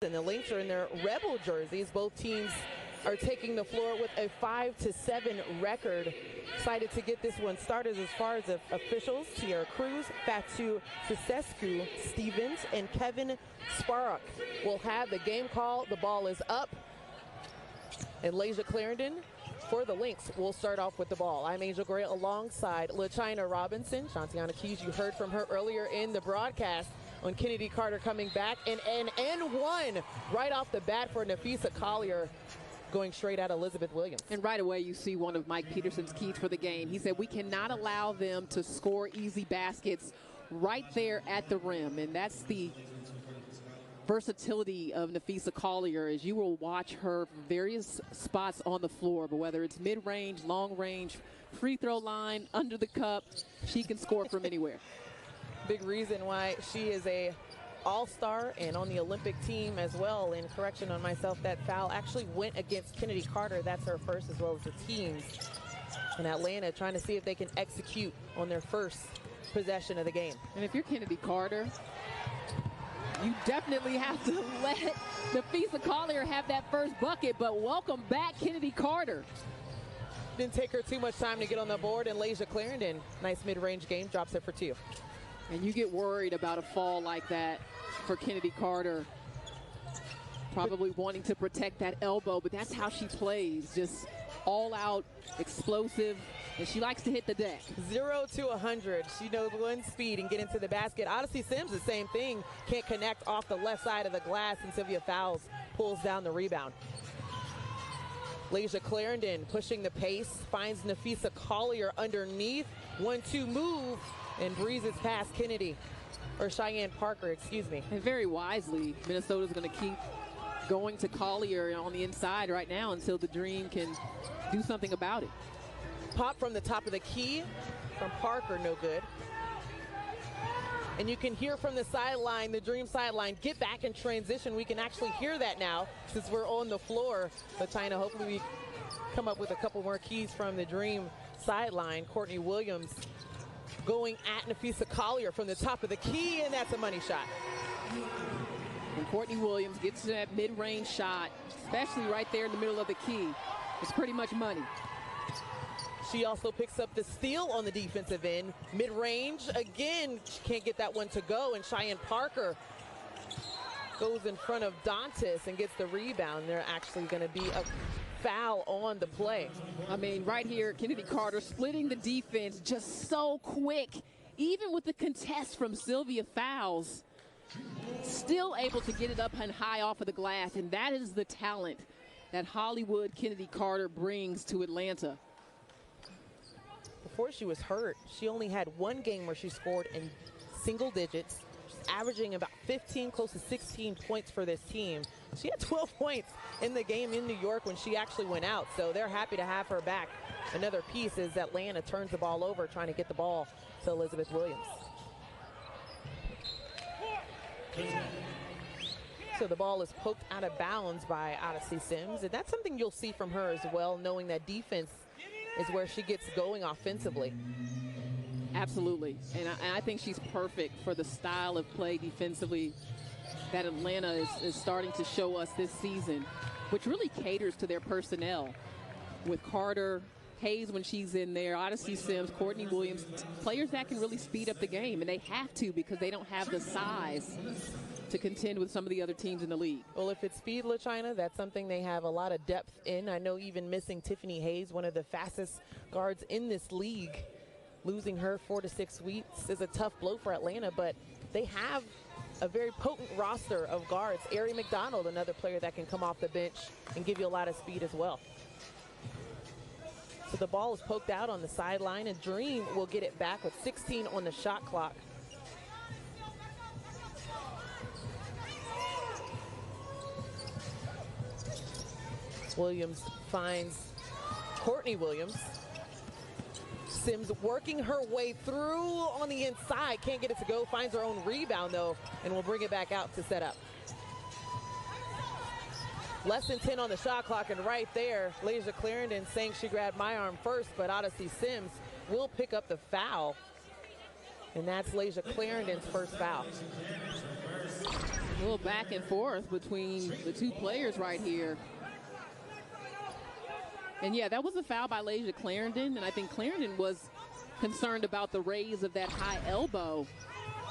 And the Lynx are in their Rebel jerseys. Both teams are taking the floor with a 5-7 record. Excited to get this one started as far as the officials. Tierra Cruz, Fatu Sesescu, Stevens, and Kevin Sparrock will have the game call. The ball is up. And Lasia Clarendon for the Lynx will start off with the ball. I'm Angel Gray alongside LaChina Robinson. Shantiana Keys, you heard from her earlier in the broadcast on Kennedy Carter coming back. And one right off the bat for Nafisa Collier, going straight at Elizabeth Williams. And right away you see one of Mike Peterson's keys for the game. He said we cannot allow them to score easy baskets right there at the rim. And that's the versatility of Nafisa Collier, as you will watch her from various spots on the floor, but whether it's mid-range, long-range, free throw line, under the cup, she can score from anywhere. Big reason why she is a all-star and on the Olympic team as well. And correction on myself, that foul actually went against Kennedy Carter. That's her first, as well as the teams in Atlanta, trying to see if they can execute on their first possession of the game. And if you're Kennedy Carter, you definitely have to let Nafisa Collier have that first bucket, but welcome back, Kennedy Carter. Didn't take her too much time to get on the board, and Lasia Clarendon, nice mid-range game, drops it for two. And you get worried about a fall like that for Kennedy Carter, probably wanting to protect that elbow, but that's how she plays, just all out, explosive, and she likes to hit the deck. 0 to 100. She knows one speed and get into the basket. Odyssey Sims, the same thing. Can't connect off the left side of the glass, and Sylvia Fowles pulls down the rebound. Lasia Clarendon pushing the pace, finds Nafisa Collier underneath. 1-2 move, and breezes past Kennedy, or Cheyenne Parker, excuse me. And very wisely, Minnesota's going to keep going to Collier on the inside right now until the Dream can do something about it. Pop from the top of the key from Parker, no good. And you can hear from the sideline, the Dream sideline, get back in transition. We can actually hear that now since we're on the floor. But China, hopefully we come up with a couple more keys from the Dream sideline. Courtney Williams going at Nafisa Collier from the top of the key, and that's a money shot. And Courtney Williams gets to that mid-range shot, especially right there in the middle of the key. It's pretty much money. She also picks up the steal on the defensive end. Mid-range, again, she can't get that one to go, and Cheyenne Parker goes in front of Dantas and gets the rebound. They're actually going to be a foul on the play. I mean, right here, Kennedy Carter splitting the defense just so quick. Even with the contest from Sylvia Fowles, still able to get it up and high off of the glass, and that is the talent that Hollywood Kennedy Carter brings to Atlanta. Before she was hurt, she only had one game where she scored in single digits. She's averaging about 15, close to 16 points for this team. She had 12 points in the game in New York when she actually went out, so they're happy to have her back. Another piece is Atlanta turns the ball over, trying to get the ball to Elizabeth Williams. So the ball is poked out of bounds by Odyssey Sims, and that's something you'll see from her as well, knowing that defense is where she gets going offensively. Absolutely, and I think she's perfect for the style of play defensively that Atlanta is starting to show us this season, which really caters to their personnel with Carter, Hayes when she's in there, Odyssey Sims, Courtney Williams, players that can really speed up the game, and they have to because they don't have the size to contend with some of the other teams in the league. Well, if it's speed, LaChina, that's something they have a lot of depth in. I know even missing Tiffany Hayes, one of the fastest guards in this league, losing her 4 to 6 weeks is a tough blow for Atlanta, but they have a very potent roster of guards. Ari McDonald, another player that can come off the bench and give you a lot of speed as well. So the ball is poked out on the sideline, and Dream will get it back with 16 on the shot clock. Williams finds Courtney Williams. Sims working her way through on the inside. Can't get it to go. Finds her own rebound, though, and will bring it back out to set up. Less than 10 on the shot clock, and right there, Lasia Clarendon saying she grabbed my arm first, but Odyssey Sims will pick up the foul. And that's Lasia Clarendon's first foul. A little back and forth between the two players right here. And yeah, that was a foul by Lasia Clarendon, and I think Clarendon was concerned about the raise of that high elbow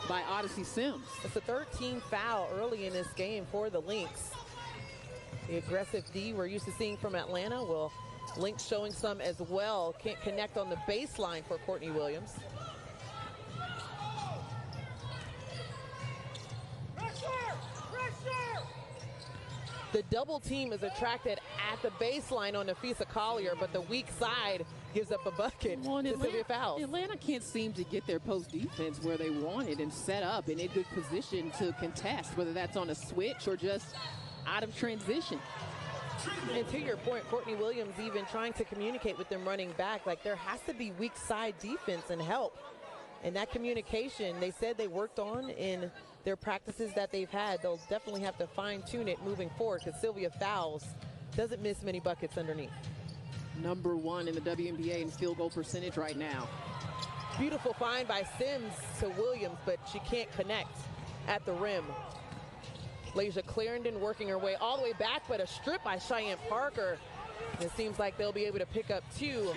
by Odyssey Sims. It's a 13th foul early in this game for the Lynx. The aggressive D we're used to seeing from Atlanta. Well, Lynx showing some as well. Can't connect on the baseline for Courtney Williams. The double team is attracted at the baseline on Nafisa Collier, but the weak side gives up a bucket to Sylvia Fowles. Atlanta can't seem to get their post defense where they want it and set up in a good position to contest, whether that's on a switch or just out of transition. And to your point, Courtney Williams even trying to communicate with them running back, like there has to be weak side defense and help. And that communication, they said they worked on in their practices that they've had. They'll definitely have to fine-tune it moving forward because Sylvia Fowles doesn't miss many buckets underneath. Number 1 in the WNBA in field goal percentage right now. Beautiful find by Sims to Williams, but she can't connect at the rim. Lasia Clarendon working her way all the way back, but a strip by Cheyenne Parker. And it seems like they'll be able to pick up 2.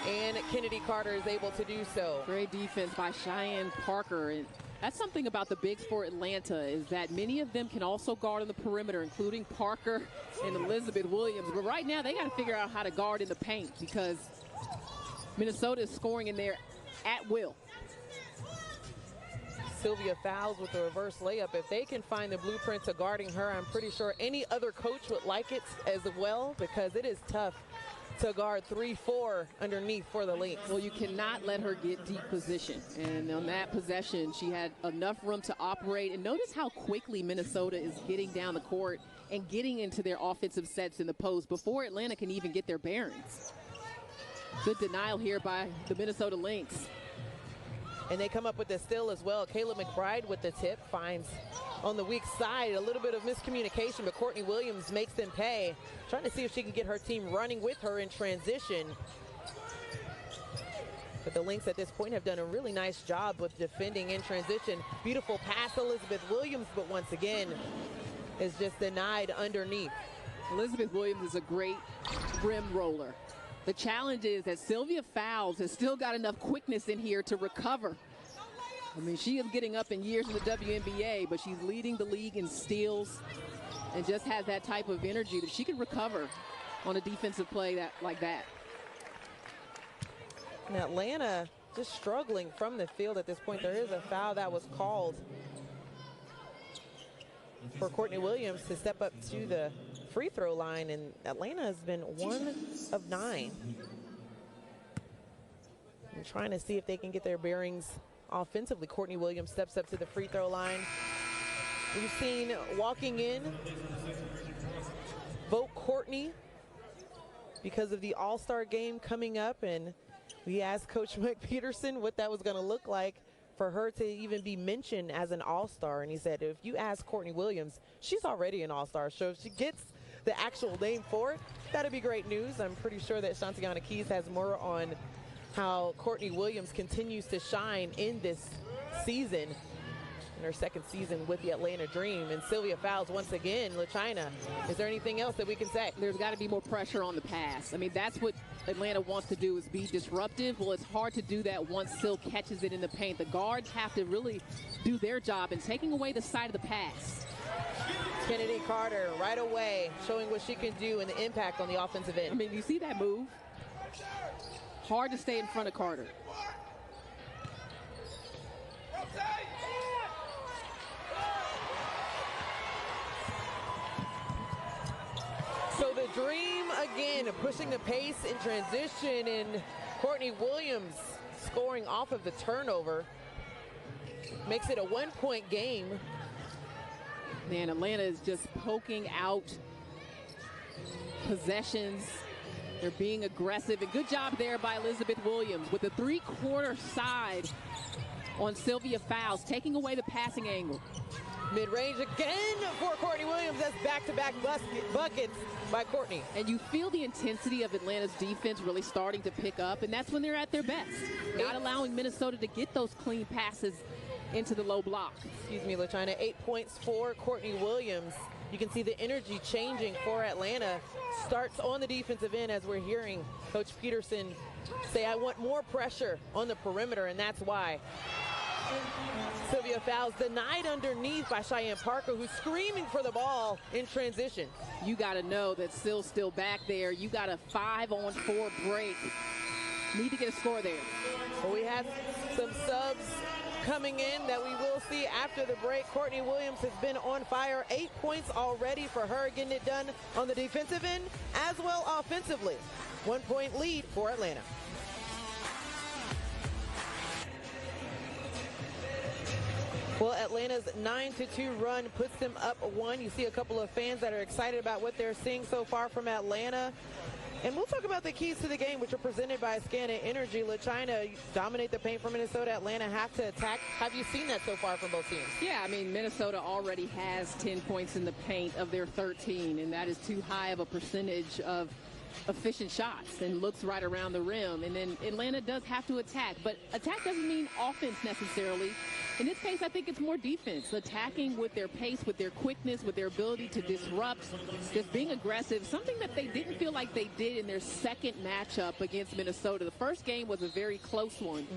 And Kennedy Carter is able to do so. Great defense by Cheyenne Parker. And that's something about the bigs for Atlanta, is that many of them can also guard on the perimeter, including Parker and Elizabeth Williams. But right now, they got to figure out how to guard in the paint because Minnesota is scoring in there at will. Sylvia Fowles with the reverse layup. If they can find the blueprint to guarding her, I'm pretty sure any other coach would like it as well because it is tough to guard 3-4 underneath for the Lynx. Well, you cannot let her get deep position. And on that possession, she had enough room to operate. And notice how quickly Minnesota is getting down the court and getting into their offensive sets in the post before Atlanta can even get their bearings. Good denial here by the Minnesota Lynx. And they come up with the steal as well. Kayla McBride with the tip finds on the weak side a little bit of miscommunication, but Courtney Williams makes them pay. Trying to see if she can get her team running with her in transition. But the Lynx at this point have done a really nice job with defending in transition. Beautiful pass, Elizabeth Williams, but once again is just denied underneath. Elizabeth Williams is a great rim roller. The challenge is that Sylvia Fowles has still got enough quickness in here to recover. I mean, she is getting up in years in the WNBA, but she's leading the league in steals and just has that type of energy that she can recover on a defensive play like that. And Atlanta just struggling from the field at this point. There is a foul that was called for Courtney Williams to step up to the free throw line, and Atlanta has been 1 of 9. And trying to see if they can get their bearings offensively. Courtney Williams steps up to the free throw line. We've seen walking in, vote Courtney because of the All-Star game coming up, and we asked Coach Mike Peterson what that was going to look like for her to even be mentioned as an All-Star. And he said, if you ask Courtney Williams, she's already an All-Star. So if she gets the actual name for it, that'd be great news. I'm pretty sure that Shantiana Keys has more on how Courtney Williams continues to shine in this season, in her second season with the Atlanta Dream. And Sylvia Fowles once again. LaChina, is there anything else that we can say? There's got to be more pressure on the pass. I mean, that's what Atlanta wants to do, is be disruptive. Well, it's hard to do that once Syl catches it in the paint. The guards have to really do their job in taking away the side of the pass. Kennedy Carter right away showing what she can do and the impact on the offensive end. I mean, you see that move? Hard to stay in front of Carter. So the Dream again pushing the pace in transition, and Courtney Williams scoring off of the turnover. Makes it a 1-point game. Man, Atlanta is just poking out possessions. They're being aggressive, and good job there by Elizabeth Williams with the three-quarter side on Sylvia Fowles, taking away the passing angle. Mid-range again for Courtney Williams. That's back-to-back buckets by Courtney. And you feel the intensity of Atlanta's defense really starting to pick up, and that's when they're at their best. Not allowing Minnesota to get those clean passes into the low block. Excuse me, LaChina. 8 points for Courtney Williams. You can see the energy changing for Atlanta. Starts on the defensive end, as we're hearing Coach Peterson say, I want more pressure on the perimeter, and that's why. Sylvia fouls denied underneath by Cheyenne Parker, who's screaming for the ball in transition. You got to know that Syl's still back there. You got a 5-on-4 break. Need to get a score there. Well, we have some subs coming in that we will see after the break. Courtney Williams has been on fire. 8 points already for her, getting it done on the defensive end as well offensively. 1 point lead for Atlanta. Well, Atlanta's 9-2 run puts them up 1. You see a couple of fans that are excited about what they're seeing so far from Atlanta. And we'll talk about the keys to the game, which are presented by Scana Energy. LaChina dominate the paint for Minnesota. Atlanta have to attack. Have you seen that so far from both teams? Yeah, I mean, Minnesota already has 10 points in the paint of their 13, and that is too high of a percentage of efficient shots and looks right around the rim. And then Atlanta does have to attack, but attack doesn't mean offense necessarily. In this case, I think it's more defense, attacking with their pace, with their quickness, with their ability to disrupt, just being aggressive, something that they didn't feel like they did in their second matchup against Minnesota. The first game was a very close one,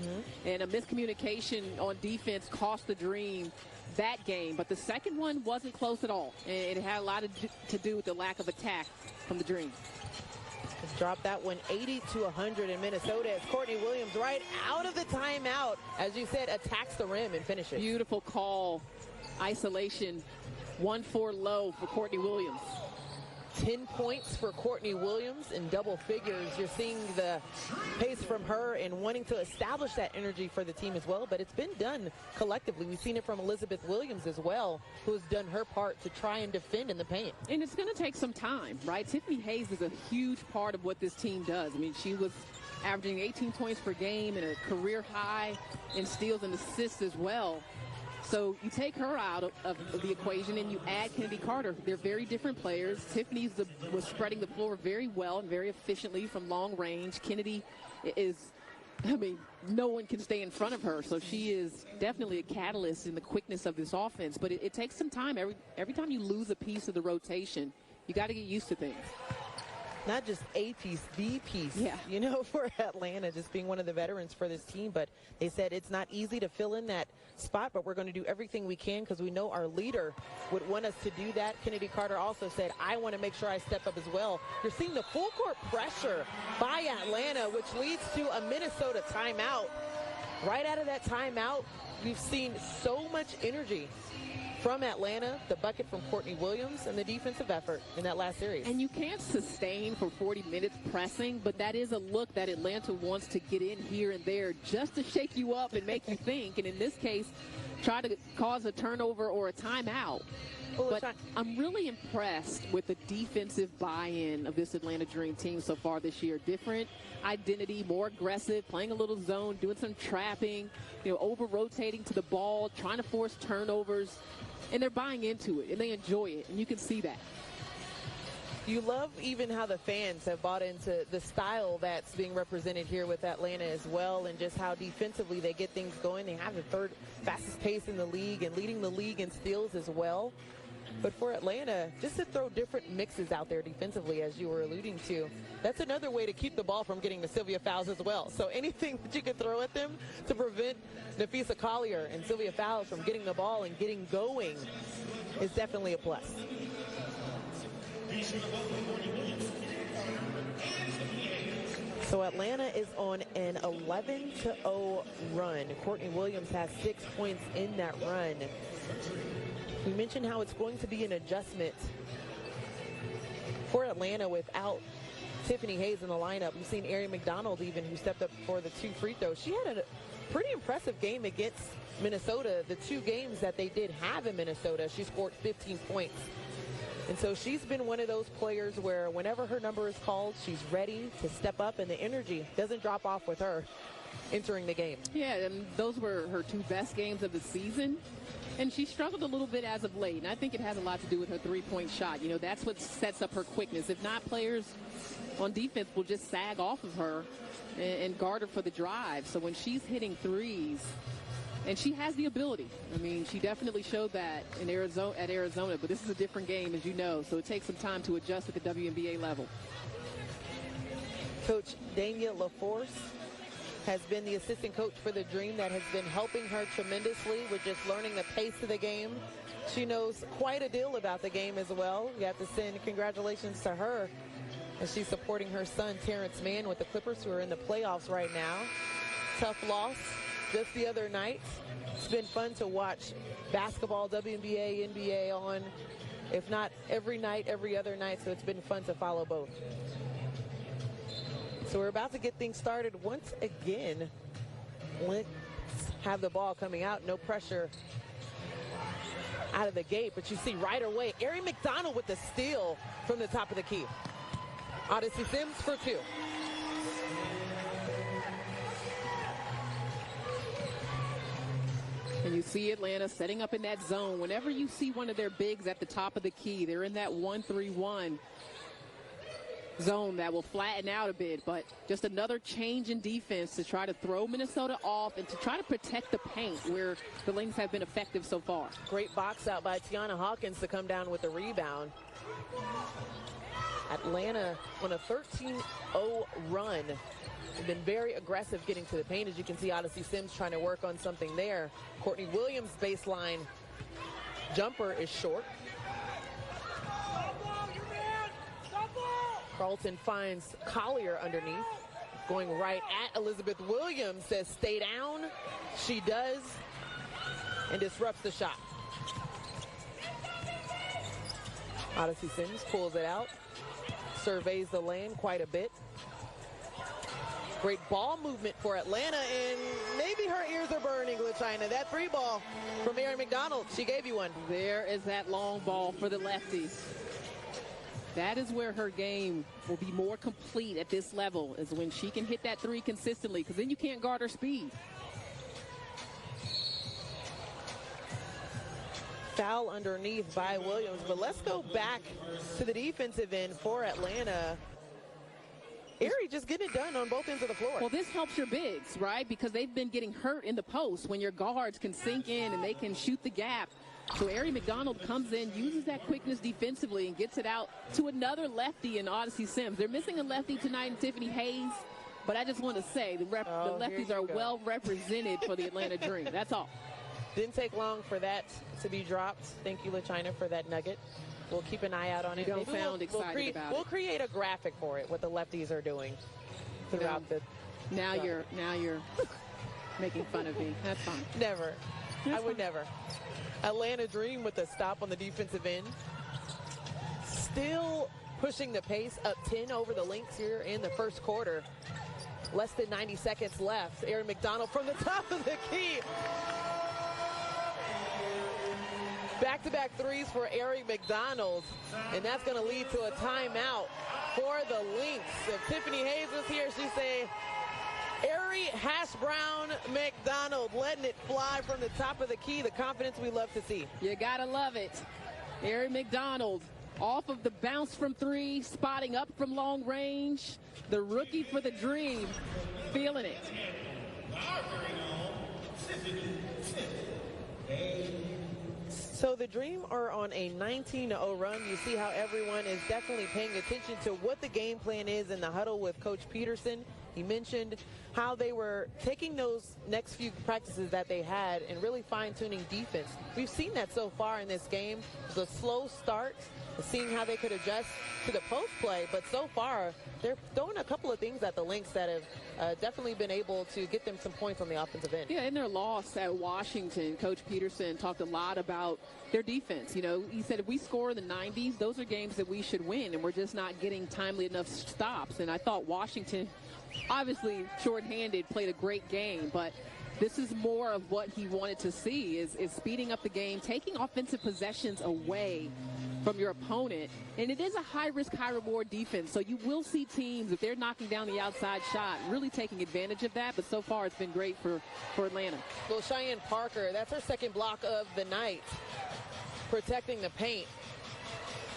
and a miscommunication on defense cost the Dream that game. But the second one wasn't close at all, and it had a lot to do with the lack of attack from the Dream. Drop that one 80-100 in Minnesota as Courtney Williams right out of the timeout, as you said, attacks the rim and finishes. Beautiful call. Isolation. 1-4 low for Courtney Williams. 10 points for Courtney Williams in double figures. You're seeing the pace from her and wanting to establish that energy for the team as well, but it's been done collectively. We've seen it from Elizabeth Williams as well, who has done her part to try and defend in the paint. And it's going to take some time, right? Tiffany Hayes is a huge part of what this team does. I mean, she was averaging 18 points per game and a career high in steals and assists as well. So you take her out of the equation and you add Kennedy Carter. They're very different players. Tiffany was spreading the floor very well and very efficiently from long range. Kennedy is, I mean, no one can stay in front of her. So she is definitely a catalyst in the quickness of this offense. But it takes some time. Every time you lose a piece of the rotation, you got to get used to things. Not just a piece, the piece, yeah. You know, for Atlanta, just being one of the veterans for this team. But they said it's not easy to fill in that spot, but we're going to do everything we can because we know our leader would want us to do that. Kennedy Carter also said, I want to make sure I step up as well. You're seeing the full court pressure by Atlanta, which leads to a Minnesota timeout. Right out of that timeout, we've seen so much energy from Atlanta, the bucket from Courtney Williams, and the defensive effort in that last series. And you can't sustain for 40 minutes pressing, but that is a look that Atlanta wants to get in here and there just to shake you up and make you think, and in this case, try to cause a turnover or a timeout. But I'm really impressed with the defensive buy-in of this Atlanta Dream team so far this year. Different identity, more aggressive, playing a little zone, doing some trapping, you know, over-rotating to the ball, trying to force turnovers. And they're buying into it, and they enjoy it, and you can see that. You love even how the fans have bought into the style that's being represented here with Atlanta as well, and just how defensively they get things going. They have the third fastest pace in the league and leading the league in steals as well. But for Atlanta, just to throw different mixes out there defensively, as you were alluding to, that's another way to keep the ball from getting to Sylvia fouls as well. So anything that you can throw at them to prevent Nafisa Collier and Sylvia Fowles from getting the ball and getting going is definitely a plus. So Atlanta is on an 11-0 run. Courtney Williams has 6 points in that run. We mentioned how it's going to be an adjustment for Atlanta without Tiffany Hayes in the lineup. We've seen Ari McDonald even, who stepped up for the 2 free throws. She had a pretty impressive game against Minnesota. The 2 games that they did have in Minnesota, she scored 15 points. And so she's been one of those players where whenever her number is called, she's ready to step up, and the energy doesn't drop off with her entering the game. Yeah, and those were her 2 best games of the season. And she struggled a little bit as of late, and I think it has a lot to do with her three-point shot. You know, that's what sets up her quickness. If not, players on defense will just sag off of her and guard her for the drive. So when she's hitting threes, And she has the ability. I mean, she definitely showed that in Arizona, but this is a different game, as you know, so it takes some time to adjust at the WNBA level. Coach Dania LaForce has been the assistant coach for the Dream that has been helping her tremendously with just learning the pace of the game. She knows quite a deal about the game as well. You have to send congratulations to her as she's supporting her son, Terrence Mann, with the Clippers, who are in the playoffs right now. Tough loss just the other night. It's been fun to watch basketball, WNBA, NBA on, if not every night, every other night, so it's been fun to follow both. So we're about to get things started once again. Let's have the ball coming out, no pressure out of the gate, but you see right away, Ari McDonald with the steal from the top of the key. Odyssey Sims for two. And you see Atlanta setting up in that zone. Whenever you see one of their bigs at the top of the key, they're in that 1-3-1 zone that will flatten out a bit, but just another change in defense to try to throw Minnesota off and to try to protect the paint where the Lynx have been effective so far. Great box out by Tiana Hawkins to come down with the rebound. Atlanta on a 13-0 run. They've been very aggressive getting to the paint. As you can see, Odyssey Sims trying to work on something there. Courtney Williams' baseline jumper is short. Carlton finds Collier underneath. Going right at Elizabeth Williams, says stay down. She does, and disrupts the shot. Odyssey Sims pulls it out, surveys the lane quite a bit. Great ball movement for Atlanta, and maybe her ears are burning, LaChina. That three ball from Ari McDonald, she gave you one. There is that long ball for the lefties. That is where her game will be more complete at this level, is when she can hit that three consistently, because then you can't guard her speed. Foul underneath by Williams, but let's go back to the defensive end for Atlanta. Ari just getting it done on both ends of the floor. Well, this helps your bigs, right? Because they've been getting hurt in the post when your guards can sink in and they can shoot the gap. So Ari McDonald comes in, uses that quickness defensively, and gets it out to another lefty in Odyssey Sims. They're missing a lefty tonight in Tiffany Hayes, but I just want to say the lefties are well represented for the Atlanta Dream. That's all. Didn't take long for that to be dropped. Thank you, LaChina, for that nugget. We'll keep an eye out on it. You don't sound excited about it. We'll create a graphic for it, what the lefties are doing throughout the. Now you're making fun of me. That's fine. Never. I would never. Atlanta Dream with a stop on the defensive end. Still pushing the pace, up 10 over the Lynx here in the first quarter. Less than 90 seconds left. Ari McDonald from the top of the key. Back-to-back threes for Ari McDonald, and that's going to lead to a timeout for the Lynx. If Tiffany Hayes was here, she'd say, Ari Hash Brown McDonald letting it fly from the top of the key. The confidence we love to see. You got to love it. Ari McDonald off of the bounce from three, spotting up from long range. The rookie for the Dream, feeling it. So the Dream are on a 19-0 run. You see how everyone is definitely paying attention to what the game plan is in the huddle with Coach Peterson. He mentioned how they were taking those next few practices that they had and really fine-tuning defense. We've seen that so far in this game. It was a slow start, seeing how they could adjust to the post play, but so far they're throwing a couple of things at the Lynx that have definitely been able to get them some points on the offensive end. Yeah, in their loss at Washington, Coach Peterson talked a lot about their defense. You know, he said if we score in the 90s, those are games that we should win, and we're just not getting timely enough stops. And I thought Washington, obviously shorthanded, played a great game, but this is more of what he wanted to see, is speeding up the game, taking offensive possessions away from your opponent. And it is a high-risk, high-reward defense, so you will see teams, if they're knocking down the outside shot, really taking advantage of that. But so far, it's been great for Atlanta. Well, Cheyenne Parker, that's her second block of the night, protecting the paint.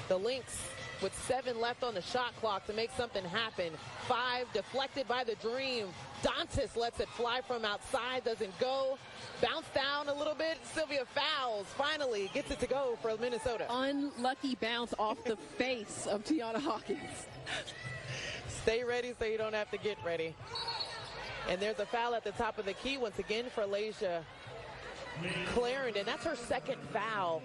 The Lynx with 7 left on the shot clock to make something happen. 5 deflected by the Dream. Dantis lets it fly from outside, doesn't go. Bounce down a little bit. Sylvia fouls. Finally gets it to go for Minnesota. Unlucky bounce off the face of Tiana Hawkins. Stay ready so you don't have to get ready. And there's a foul at the top of the key once again for Layshia Clarendon. That's her second foul.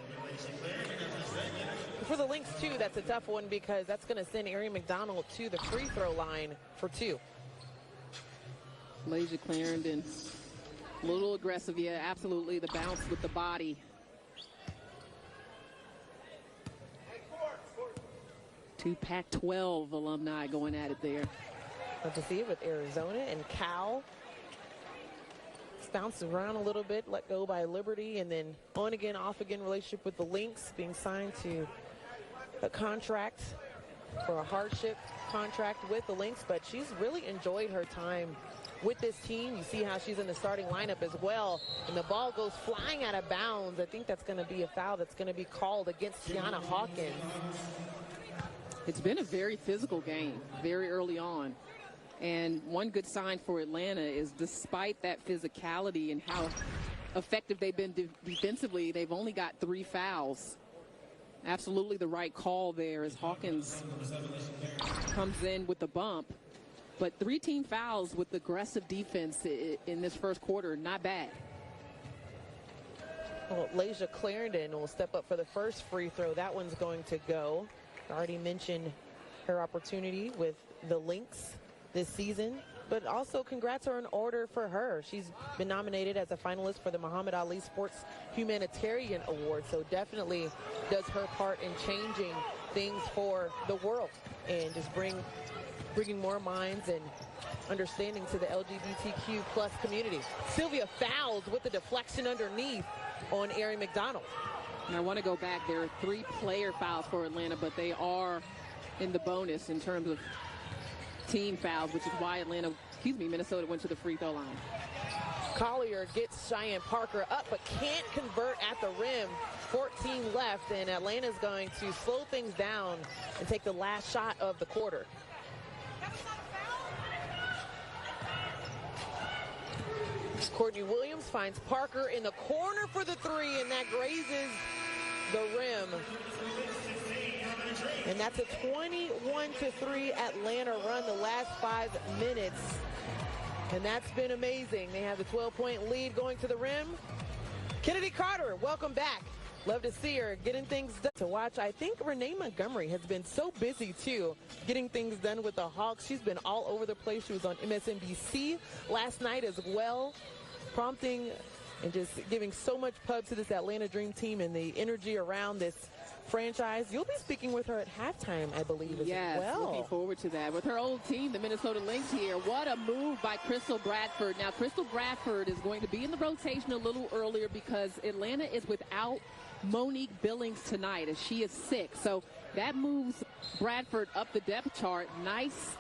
For the Lynx, too, that's a tough one because that's going to send Erin McDonald to the free throw line for 2. Layshia Clarendon, a little aggressive, yeah, absolutely. The bounce with the body. Two Pac-12 alumni going at it there. Love to see it with Arizona and Cal. Bounced around a little bit, let go by Liberty, and then on again, off again relationship with the Lynx, being signed to a contract for a hardship contract with the Lynx, but she's really enjoyed her time with this team. You see how she's in the starting lineup as well, and the ball goes flying out of bounds. I think that's going to be a foul that's going to be called against Tiana Hawkins. It's been a very physical game very early on. And one good sign for Atlanta is despite that physicality and how effective they've been defensively, they've only got 3 fouls. Absolutely the right call there as Hawkins comes in with the bump. But 3 team fouls with aggressive defense in this first quarter, not bad. Well, Layshia Clarendon will step up for the first free throw. That one's going to go. I already mentioned her opportunity with the Lynx this season, but also congrats are in order for her. She's been nominated as a finalist for the Muhammad Ali Sports Humanitarian Award, so definitely does her part in changing things for the world and just bringing more minds and understanding to the LGBTQ plus community. Sylvia fouls with the deflection underneath on Erin McDonald. And I want to go back. There are 3 player fouls for Atlanta, but they are in the bonus in terms of team fouls, which is why Minnesota went to the free throw line. Collier gets Cheyenne Parker up, but can't convert at the rim. 14 left, and Atlanta's going to slow things down and take the last shot of the quarter. Courtney Williams finds Parker in the corner for the 3, and that grazes the rim. And that's a 21-3 Atlanta run the last 5 minutes. And that's been amazing. They have the 12-point lead going to the rim. Kennedy Carter, welcome back. Love to see her getting things done. To watch, I think Renee Montgomery has been so busy, too, getting things done with the Hawks. She's been all over the place. She was on MSNBC last night as well, prompting and just giving so much pub to this Atlanta Dream team and the energy around this franchise. You'll be speaking with her at halftime, I believe, as yes, well. Looking forward to that. With her old team, the Minnesota Lynx here. What a move by Crystal Bradford. Now, Crystal Bradford is going to be in the rotation a little earlier because Atlanta is without Monique Billings tonight as she is sick. So that moves Bradford up the depth chart. Nice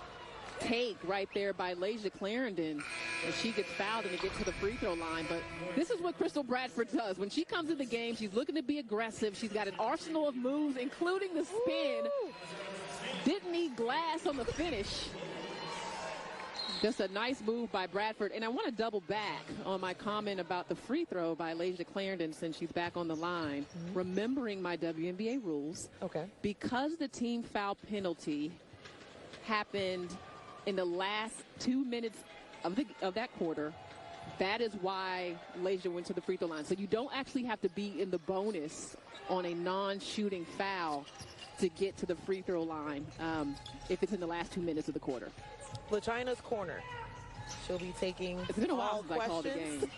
take right there by Layshia Clarendon as she gets fouled and it gets to the free throw line. But this is what Crystal Bradford does. When she comes in the game, she's looking to be aggressive. She's got an arsenal of moves, including the spin. Woo! Didn't need glass on the finish. Just a nice move by Bradford. And I want to double back on my comment about the free throw by Layshia Clarendon since she's back on the line. Remembering my WNBA rules. Okay. Because the team foul penalty happened in the last 2 minutes of that quarter, that is why Layshia went to the free throw line. So you don't actually have to be in the bonus on a non-shooting foul to get to the free throw line if it's in the last 2 minutes of the quarter. LaChina's corner. She'll be taking It's been a while since I called a game.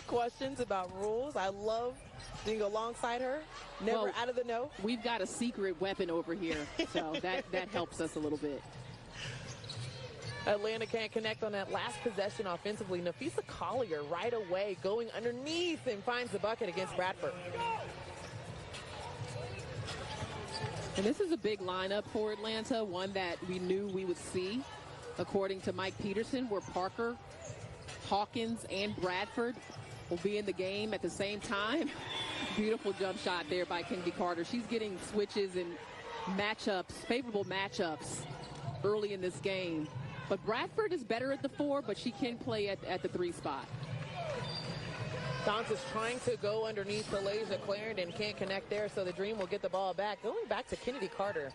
questions about rules. I love being alongside her. Never out of the know. We've got a secret weapon over here, so that helps us a little bit. Atlanta can't connect on that last possession offensively. Nafisa Collier right away going underneath and finds the bucket against Bradford. And this is a big lineup for Atlanta, one that we knew we would see, according to Mike Peterson, where Parker, Hawkins, and Bradford will be in the game at the same time. Beautiful jump shot there by Kennedy Carter. She's getting switches and matchups, favorable matchups early in this game. But Bradford is better at the 4, but she can play at the 3 spot. Dantas trying to go underneath to Lasia Clarendon, can't connect there, so the Dream will get the ball back. Going back to Kennedy Carter.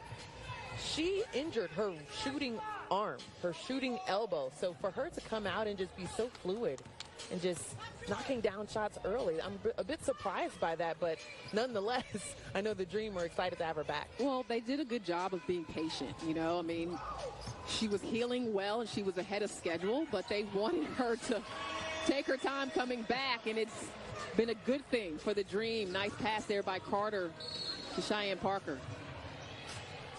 She injured her shooting arm, her shooting elbow. So for her to come out and just be so fluid and just knocking down shots early, I'm a bit surprised by that, but nonetheless, I know the Dream were excited to have her back. Well, they did a good job of being patient, you know. I mean, she was healing well and she was ahead of schedule, but they wanted her to take her time coming back, and it's been a good thing for the Dream. Nice pass there by Carter to Cheyenne Parker.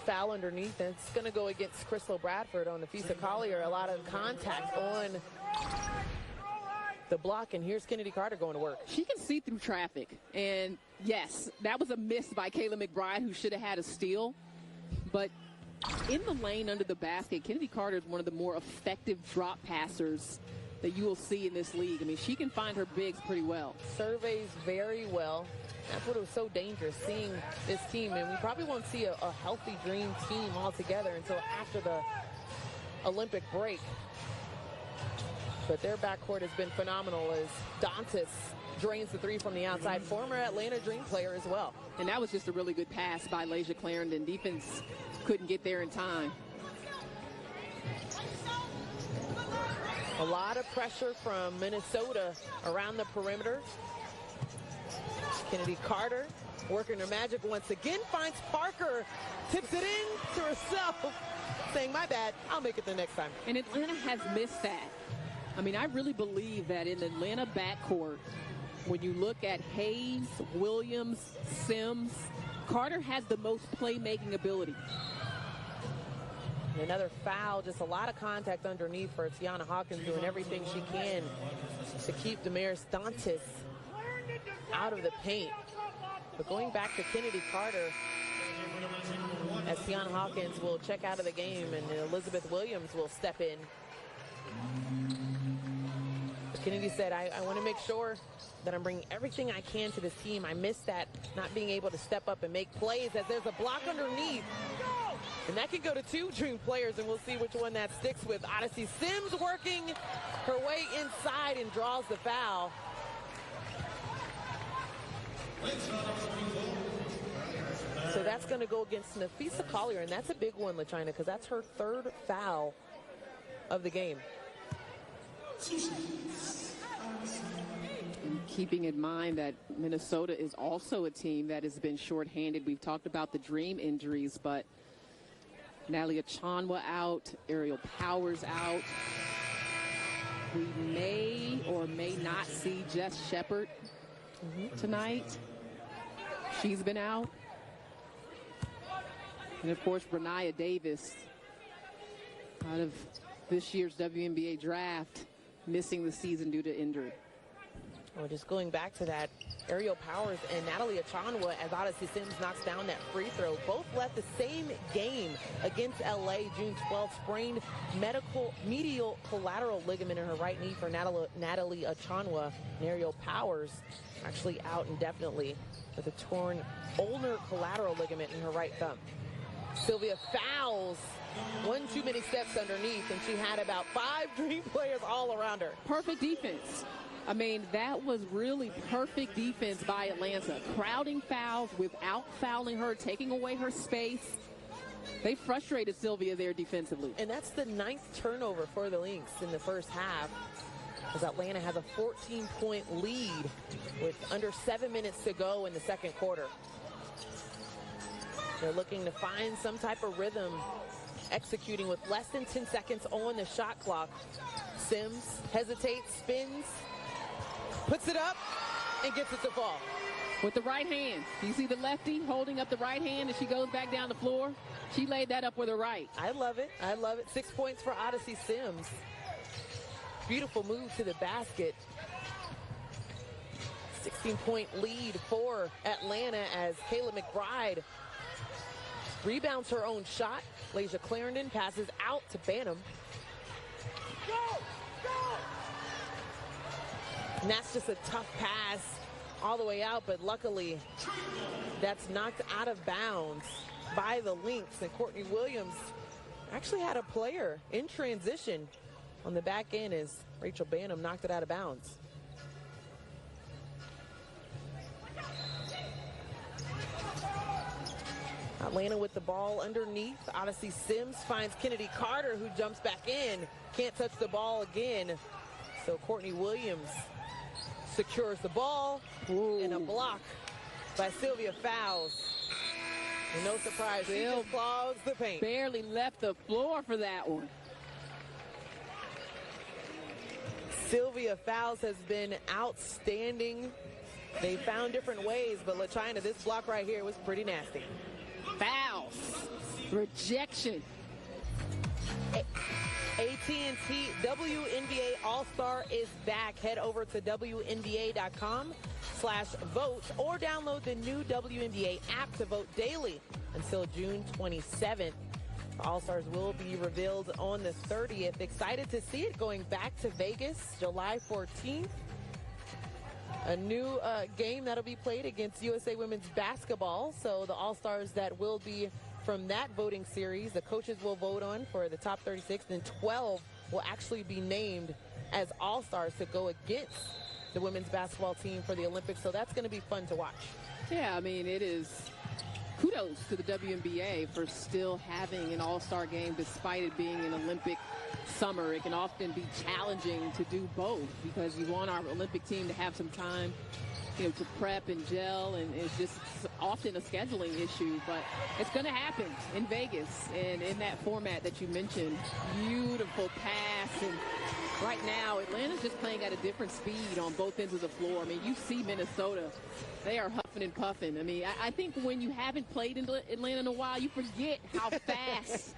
Foul underneath, and it's going to go against Crystal Bradford on Nafisa Collier. A lot of contact on the block, and here's Kennedy Carter going to work. She can see through traffic, and yes, that was a miss by Kayla McBride, who should have had a steal. But in the lane under the basket, Kennedy Carter is one of the more effective drop passers that you will see in this league. I mean, she can find her bigs pretty well. Surveys very well. That's what was so dangerous, seeing this team. And we probably won't see a healthy Dream team altogether until after the Olympic break. But their backcourt has been phenomenal as Dantas drains the 3 from the outside. Former Atlanta Dream player as well. And that was just a really good pass by Lasia Clarendon. Defense couldn't get there in time. A lot of pressure from Minnesota around the perimeter. Kennedy Carter working her magic once again, finds Parker, tips it in to herself, saying, my bad, I'll make it the next time. And Atlanta has missed that. I mean, I really believe that in the Atlanta backcourt, when you look at Hayes, Williams, Sims, Carter has the most playmaking ability. Another foul, just a lot of contact underneath for Tiana Hawkins, doing everything she can to keep Damiris Dantas out of the paint. But going back to Kennedy Carter, as Tiana Hawkins will check out of the game and Elizabeth Williams will step in. But Kennedy said, I want to make sure that I'm bringing everything I can to this team. I missed that, not being able to step up and make plays, as there's a block underneath. And that can go to 2 Dream players, and we'll see which one that sticks with. Odyssey Sims working her way inside and draws the foul. So that's going to go against Nafisa Collier, and that's a big one, LaChina, because that's her 3rd foul of the game. And keeping in mind that Minnesota is also a team that has been shorthanded. We've talked about the Dream injuries, but Natalie Achanwa out, Ariel Powers out. We may or may not see Jess Shepard tonight. She's been out. And of course, Renaya Davis, out of this year's WNBA draft, missing the season due to injury. Well, just going back to that, Ariel Powers and Natalie Achanwa, as Odyssey Sims knocks down that free throw, both left the same game against LA June 12th, sprained medial collateral ligament in her right knee for Natalie Achanwa. And Ariel Powers actually out indefinitely with a torn ulnar collateral ligament in her right thumb. Sylvia fouls, one too many steps underneath, and she had about 5 Dream players all around her. Perfect defense. I mean, that was really perfect defense by Atlanta. Crowding fouls without fouling her, taking away her space. They frustrated Sylvia there defensively. And that's the 9th turnover for the Lynx in the first half, as Atlanta has a 14-point lead with under 7 minutes to go in the second quarter. They're looking to find some type of rhythm, executing with less than 10 seconds on the shot clock. Sims hesitates, spins, puts it up, and gets it to fall. With the right hand. You see the lefty holding up the right hand as she goes back down the floor? She laid that up with her right. I love it. I love it. 6 points for Odyssey Sims. Beautiful move to the basket. 16-point lead for Atlanta as Kayla McBride rebounds her own shot. Lasia Clarendon passes out to Banham. And that's just a tough pass all the way out, but luckily that's knocked out of bounds by the Lynx. And Courtney Williams Actually had a player in transition on the back end as Rachel Banham knocked it out of bounds. Atlanta with the ball underneath. Odyssey Sims finds Kennedy Carter, who jumps back in. Can't touch the ball again. So Courtney Williams secures the ball. Ooh. And a block by Sylvia Fowles. And no surprise, she just clogs the paint. Barely left the floor for that one. Sylvia Fowles has been outstanding. They found different ways, but LaChina, this block right here was pretty nasty. Fouls. Rejection. AT&T WNBA All-Star is back. Head over to WNBA.com/vote or download the new WNBA app to vote daily until June 27th. The All-Stars will be revealed on the 30th. Excited to see it going back to Vegas July 14th. A new game that'll be played against USA Women's Basketball. So the All-Stars that will be from that voting series, the coaches will vote on for the top 36, and 12 will actually be named as All-Stars to go against the women's basketball team for the Olympics. So that's going to be fun to watch. Yeah, I mean, it is kudos to the WNBA for still having an All-Star game despite it being an Olympic summer. It can often be challenging to do both because you want our Olympic team to have some time, you know, to prep and gel, and it's just often a scheduling issue, but it's going to happen in Vegas and in that format that you mentioned. Beautiful pass, and right now Atlanta's just playing at a different speed on both ends of the floor. I mean, you see Minnesota, they are huffing and puffing. I mean, I think when you haven't played in Atlanta in a while, you forget how fast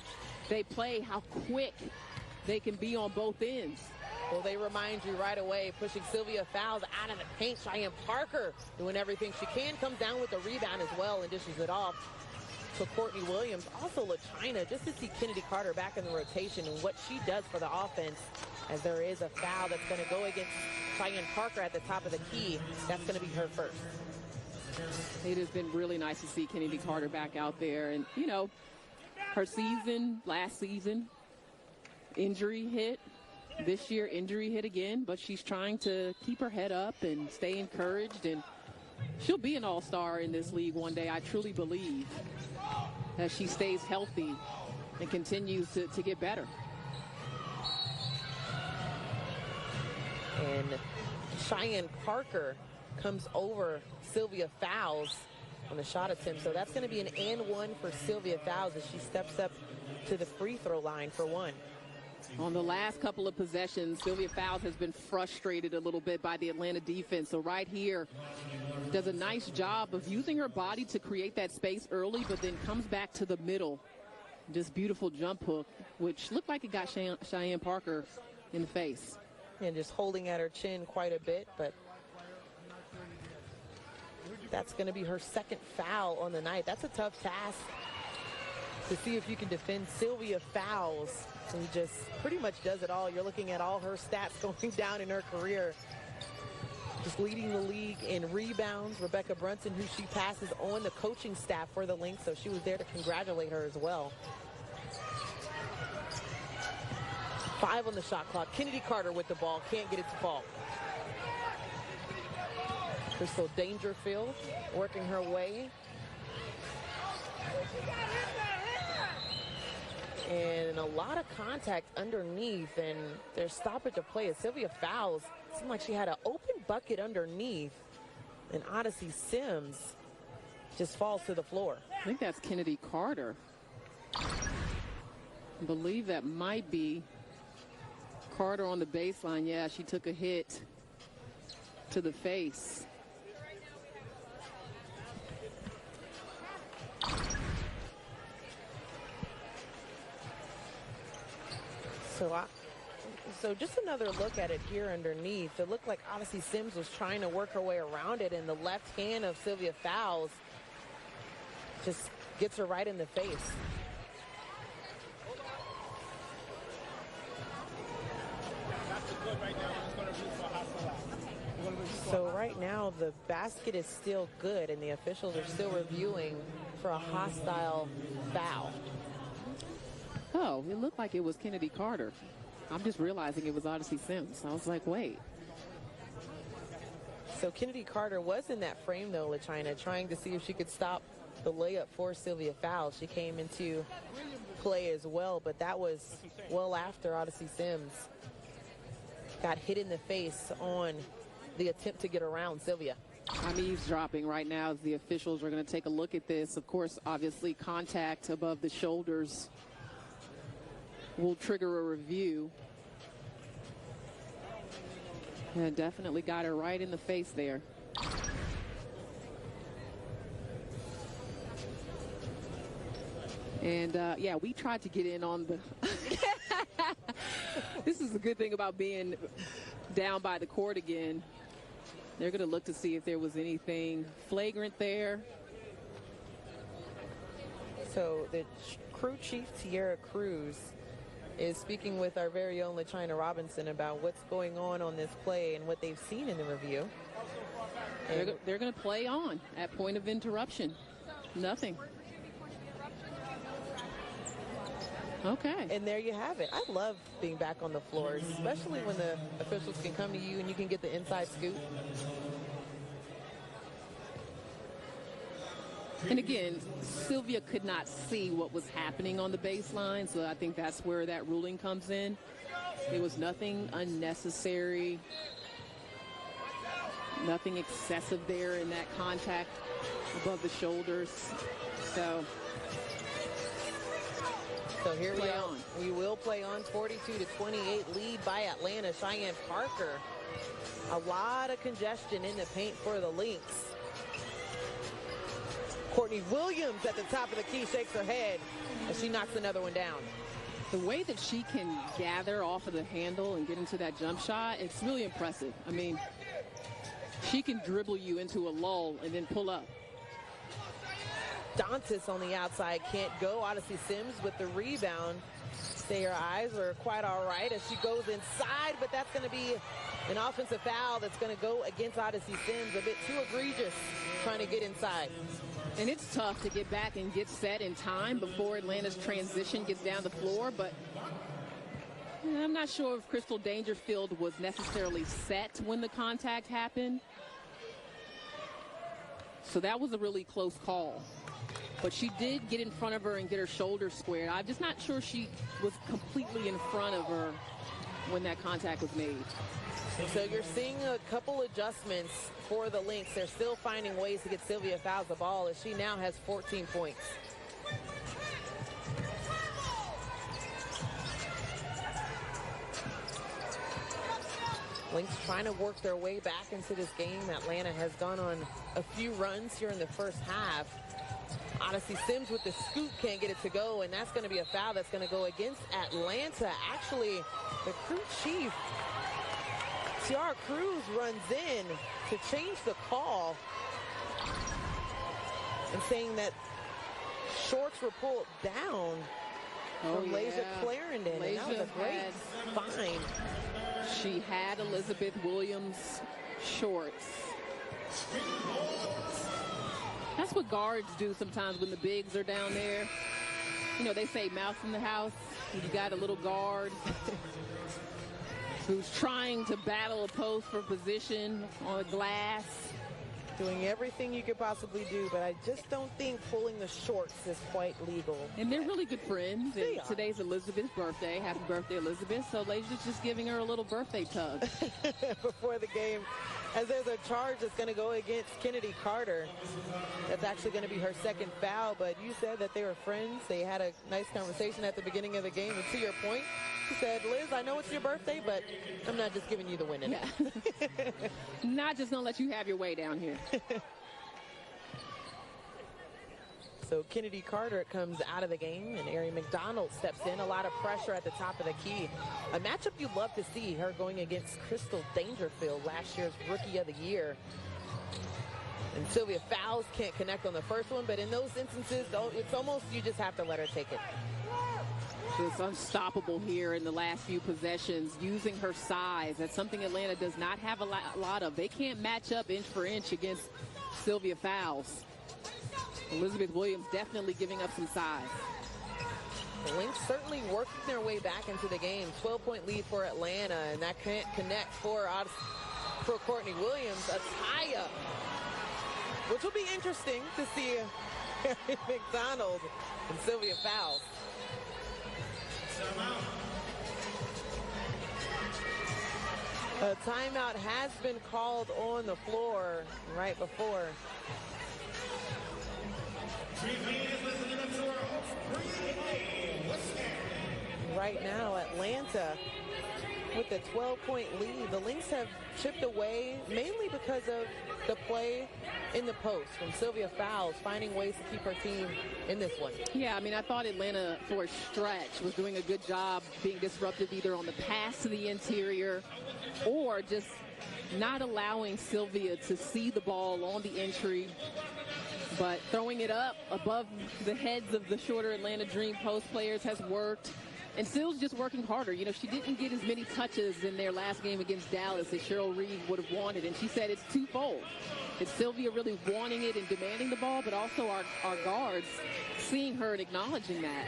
they play, how quick they can be on both ends. Well, they remind you right away, pushing Sylvia Fowles out of the paint. Cheyenne Parker doing everything she can, comes down with the rebound as well and dishes it off to Courtney Williams. Also LaChina, just to see Kennedy Carter back in the rotation and what she does for the offense, as there is a foul that's going to go against Cheyenne Parker at the top of the key. That's going to be her first. It has been really nice to see Kennedy Carter back out there. And, you know, her season, last season, injury hit. This year, injury hit again, but she's trying to keep her head up and stay encouraged, and she'll be an all-star in this league one day. I truly believe that she stays healthy and continues to get better. And Cheyenne Parker comes over Sylvia Fowles on the shot attempt, so that's going to be an and one for Sylvia Fowles as she steps up to the free throw line for one. On the last couple of possessions, Sylvia Fowles has been frustrated a little bit by the Atlanta defense. So right here, does a nice job of using her body to create that space early, but then comes back to the middle. Just beautiful jump hook, which looked like it got Cheyenne Parker in the face. And just holding at her chin quite a bit, but that's going to be her second foul on the night. That's a tough task to see if you can defend Sylvia Fowles, who just pretty much does it all. You're looking at all her stats going down in her career. Just leading the league in rebounds. Rebecca Brunson, who she passes on the coaching staff for the Lynx, so she was there to congratulate her as well. 5 on the shot clock. Kennedy Carter with the ball, can't get it to fall. Crystal Dangerfield working her way. And a lot of contact underneath, and they're stopping to play. Sylvia Fowles seemed like she had an open bucket underneath, and Odyssey Sims just falls to the floor. I think that's Kennedy Carter. I believe that might be Carter on the baseline. Yeah, she took a hit to the face. So just another look at it here underneath. It looked like Odyssey Sims was trying to work her way around it, and the left hand of Sylvia Fowles just gets her right in the face. So right now the basket is still good, and the officials are still reviewing for a hostile foul. Oh, oh, it looked like it was Kennedy Carter. I'm just realizing it was Odyssey Sims. I was like, wait. So Kennedy Carter was in that frame, though, LaChina, trying to see if she could stop the layup for Sylvia Fowles. She came into play as well, but that was well after Odyssey Sims got hit in the face on the attempt to get around Sylvia. I'm eavesdropping right now as the officials are going to take a look at this. Of course, obviously, contact above the shoulders will trigger a review. And definitely got her right in the face there. And, yeah, we tried to get in on the... This is the good thing about being down by the court again. They're going to look to see if there was anything flagrant there. So the crew chief, Tierra Cruz, is speaking with our very own LaChina Robinson about what's going on this play and what they've seen in the review. They're going to play on at point of interruption. Nothing. Okay. And there you have it. I love being back on the floors, especially when the officials can come to you and you can get the inside scoop. And again, Sylvia could not see what was happening on the baseline, so I think that's where that ruling comes in. There was nothing unnecessary, nothing excessive there in that contact above the shoulders. So here we are. We will play on. 42-28 lead by Atlanta. Cheyenne Parker. A lot of congestion in the paint for the Lynx. Courtney Williams at the top of the key shakes her head as she knocks another one down. The way that she can gather off of the handle and get into that jump shot, it's really impressive. I mean, she can dribble you into a lull and then pull up. Dantas on the outside can't go. Odyssey Sims with the rebound. Say her eyes are quite all right as she goes inside, but that's going to be an offensive foul that's going to go against Odyssey Sims. A bit too egregious trying to get inside. And it's tough to get back and get set in time before Atlanta's transition gets down the floor, but I'm not sure if Crystal Dangerfield was necessarily set when the contact happened. So that was a really close call. But she did get in front of her and get her shoulders squared. I'm just not sure she was completely in front of her when that contact was made. So you're seeing a couple adjustments for the Lynx. They're still finding ways to get Sylvia Fowles the ball as she now has 14 points. Lynx trying to work their way back into this game. Atlanta has gone on a few runs here in the first half. Odyssey Sims with the scoop can't get it to go, and that's going to be a foul that's going to go against Atlanta. Actually, the crew chief, Tierra Cruz, runs in to change the call and saying that shorts were pulled down from Lasia Clarendon. And that was a great find. She had Elizabeth Williams' shorts. That's what guards do sometimes when the bigs are down there. You know, they say mouse in the house. You got a little guard who's trying to battle a post for position on the glass. Doing everything you could possibly do, but I just don't think pulling the shorts is quite legal. And they're really good friends. And today's Elizabeth's birthday. Happy birthday, Elizabeth. So Lasia's just giving her a little birthday tug. Before the game, as there's a charge that's going to go against Kennedy Carter. That's actually going to be her second foul, but you said that they were friends. They had a nice conversation at the beginning of the game, and to your point, she said, Liz, I know it's your birthday, but I'm not just giving you the win. Yeah. Not just going to let you have your way down here. So Kennedy Carter comes out of the game, and Ari McDonald steps in. A lot of pressure at the top of the key. A matchup you'd love to see, her going against Crystal Dangerfield, last year's Rookie of the Year. And Sylvia Fowles can't connect on the first one, but in those instances, it's almost you just have to let her take it. She's unstoppable here in the last few possessions, using her size. That's something Atlanta does not have a lot of. They can't match up inch for inch against Sylvia Fowles. Elizabeth Williams definitely giving up some size. The Lynx certainly working their way back into the game. 12-point lead for Atlanta, and that can't connect for Courtney Williams. A tie-up, which will be interesting to see Harry McDonald and Sylvia Fowles. A timeout has been called on the floor right before. Right now, Atlanta with a 12-point lead. The Lynx have chipped away mainly because of the play in the post from Sylvia Fowles, finding ways to keep her team in this one. Yeah, I mean, I thought Atlanta, for a stretch, was doing a good job being disruptive either on the pass to the interior or just not allowing Sylvia to see the ball on the entry, but throwing it up above the heads of the shorter Atlanta Dream post players has worked. And Syl's just working harder. You know, she didn't get as many touches in their last game against Dallas as Cheryl Reed would have wanted. And she said it's twofold. It's Sylvia really wanting it and demanding the ball, but also our guards seeing her and acknowledging that.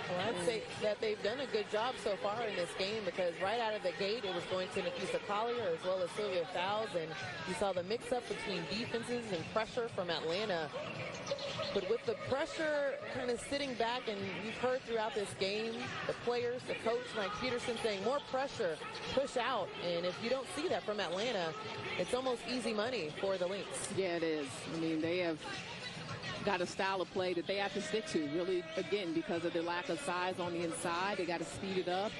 Well, I'd say that they've done a good job so far in this game, because right out of the gate, it was going to Nafisa Collier as well as Sylvia Fowles, and you saw the mix-up between defenses and pressure from Atlanta. But with the pressure kind of sitting back, and you've heard throughout this game, the players, the coach, Mike Peterson, saying more pressure, push out. And if you don't see that from Atlanta, it's almost easy money for the Lynx. Yeah, it is. I mean, they have got a style of play that they have to stick to, really, again, because of their lack of size on the inside. They got to speed it up.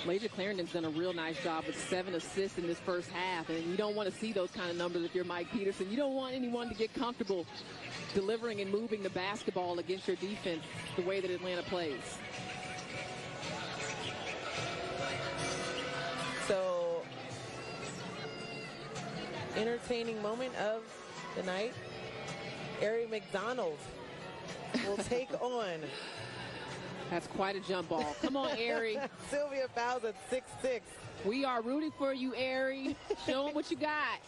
Lasia Clarendon's done a real nice job with 7 assists in this first half, and you don't want to see those kind of numbers if you're Mike Peterson. You don't want anyone to get comfortable delivering and moving the basketball against your defense the way that Atlanta plays. So, entertaining moment of the night. Ari McDonald will take on. That's quite a jump ball. Come on, Ari. Sylvia Fowles at 6'6". We are rooting for you, Ari. Show them what you got.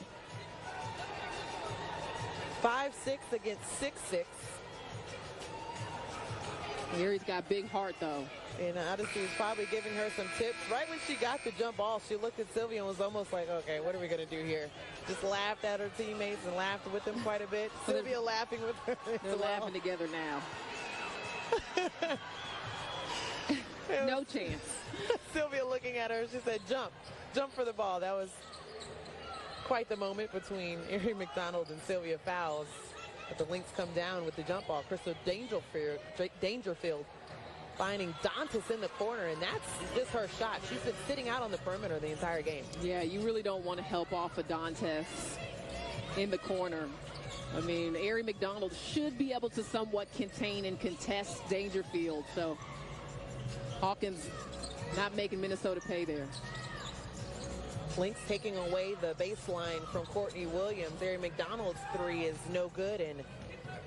5'6" against 6'6". Ari's got a big heart, though. And Odyssey was probably giving her some tips. Right when she got the jump ball, she looked at Sylvia and was almost like, okay, what are we going to do here? Just laughed at her teammates and laughed with them quite a bit. Sylvia laughing with her. They're laughing together now. No chance. Sylvia looking at her, she said, jump for the ball. That was quite the moment between Ari McDonald and Sylvia Fowles. But the Lynx come down with the jump ball. Crystal Dangerfield finding Dantas in the corner, and that's just her shot. She's been sitting out on the perimeter the entire game. Yeah, you really don't want to help off a Dantas in the corner. I mean, Ari McDonald should be able to somewhat contain and contest Dangerfield. So Hawkins not making Minnesota pay there. Lynx taking away the baseline from Courtney Williams. Ari McDonald's three is no good, and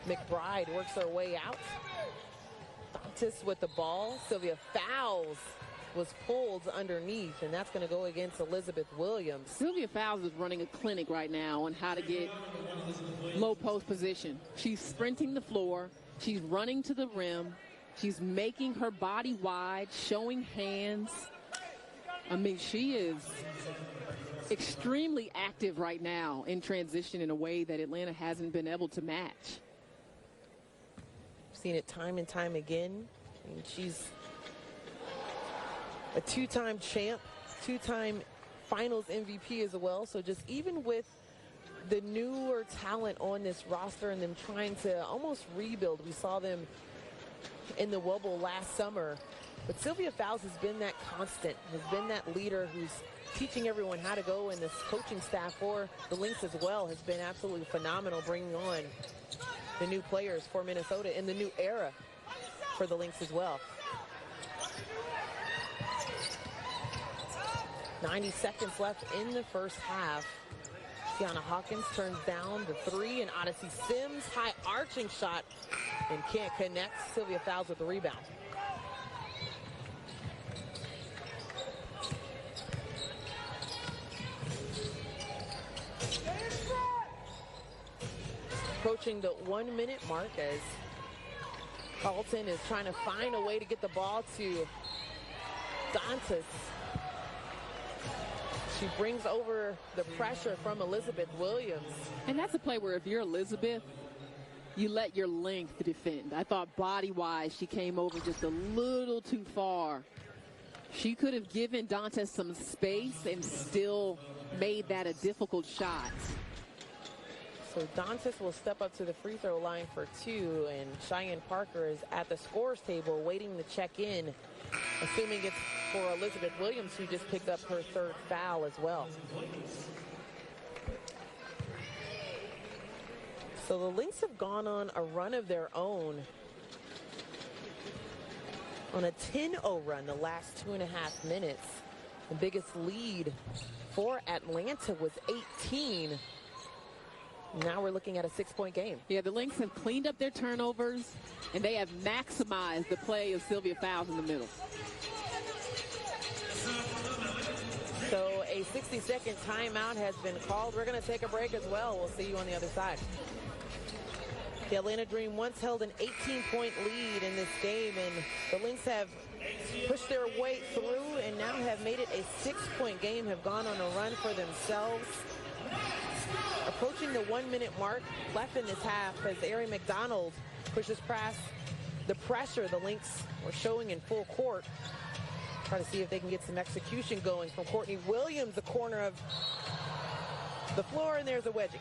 McBride works her way out. Dantas with the ball. Sylvia Fowles was pulled underneath, and that's going to go against Elizabeth Williams. Sylvia Fowles is running a clinic right now on how to get low post position. She's sprinting the floor. She's running to the rim. She's making her body wide, showing hands. I mean, she is extremely active right now in transition in a way that Atlanta hasn't been able to match. Seen it time and time again. I mean, she's a two-time champ, two-time finals MVP as well. So just even with the newer talent on this roster and them trying to almost rebuild, we saw them in the Wubble last summer. But Sylvia Fowles has been that constant, has been that leader who's teaching everyone how to go, and this coaching staff for the Lynx as well has been absolutely phenomenal, bringing on the new players for Minnesota in the new era for the Lynx as well. 90 seconds left in the first half. Tiana Hawkins turns down the three, and Odyssey Sims, high arching shot, and can't connect. Sylvia Fowles with the rebound. Approaching the 1 minute mark as Carlton is trying to find a way to get the ball to Dantas. She brings over the pressure from Elizabeth Williams. And that's a play where if you're Elizabeth, you let your length defend. I thought body-wise she came over just a little too far. She could have given Dantas some space and still made that a difficult shot. So Dantas will step up to the free throw line for 2, and Cheyenne Parker is at the scorer's table waiting to check in, assuming it's for Elizabeth Williams, who just picked up her 3rd foul as well. So the Lynx have gone on a run of their own, on a 10-0 run the last 2.5 minutes. The biggest lead for Atlanta was 18. Now we're looking at a 6-point game. Yeah, the Lynx have cleaned up their turnovers, and they have maximized the play of Sylvia Fowles in the middle. So a 60-second timeout has been called. We're going to take a break as well. We'll see you on the other side. The Atlanta Dream once held an 18-point lead in this game, and the Lynx have pushed their way through and now have made it a 6-point game, have gone on a run for themselves. Approaching the 1-minute mark left in this half as Ari McDonald pushes past the pressure the Lynx were showing in full court. Try to see if they can get some execution going from Courtney Williams, the corner of the floor, and there's a wedgie.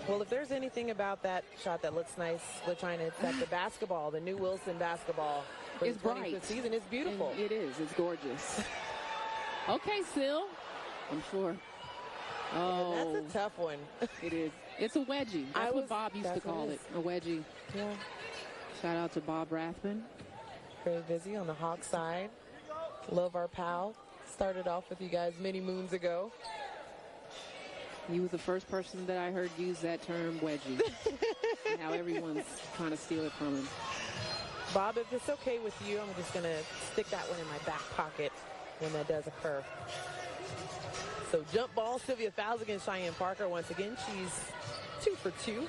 Well, if there's anything about that shot that looks nice, LaChina, it's that the basketball, the new Wilson basketball for It's the bright. 25th season, is beautiful. And it is. It's gorgeous. Okay, Sil. I'm sure. Oh, And that's a tough one. it is. It's a wedgie. That's what Bob used to call it, a wedgie. Yeah. Shout out to Bob Rathman. Very busy on the Hawk side. Love our pal. Started off with you guys many moons ago. He was the first person that I heard use that term, wedgie. Now everyone's trying to steal it from him. Bob, if it's okay with you, I'm just going to stick that one in my back pocket when that does occur. So jump ball, Sylvia Fowles against Cheyenne Parker. Once again, she's 2 for 2.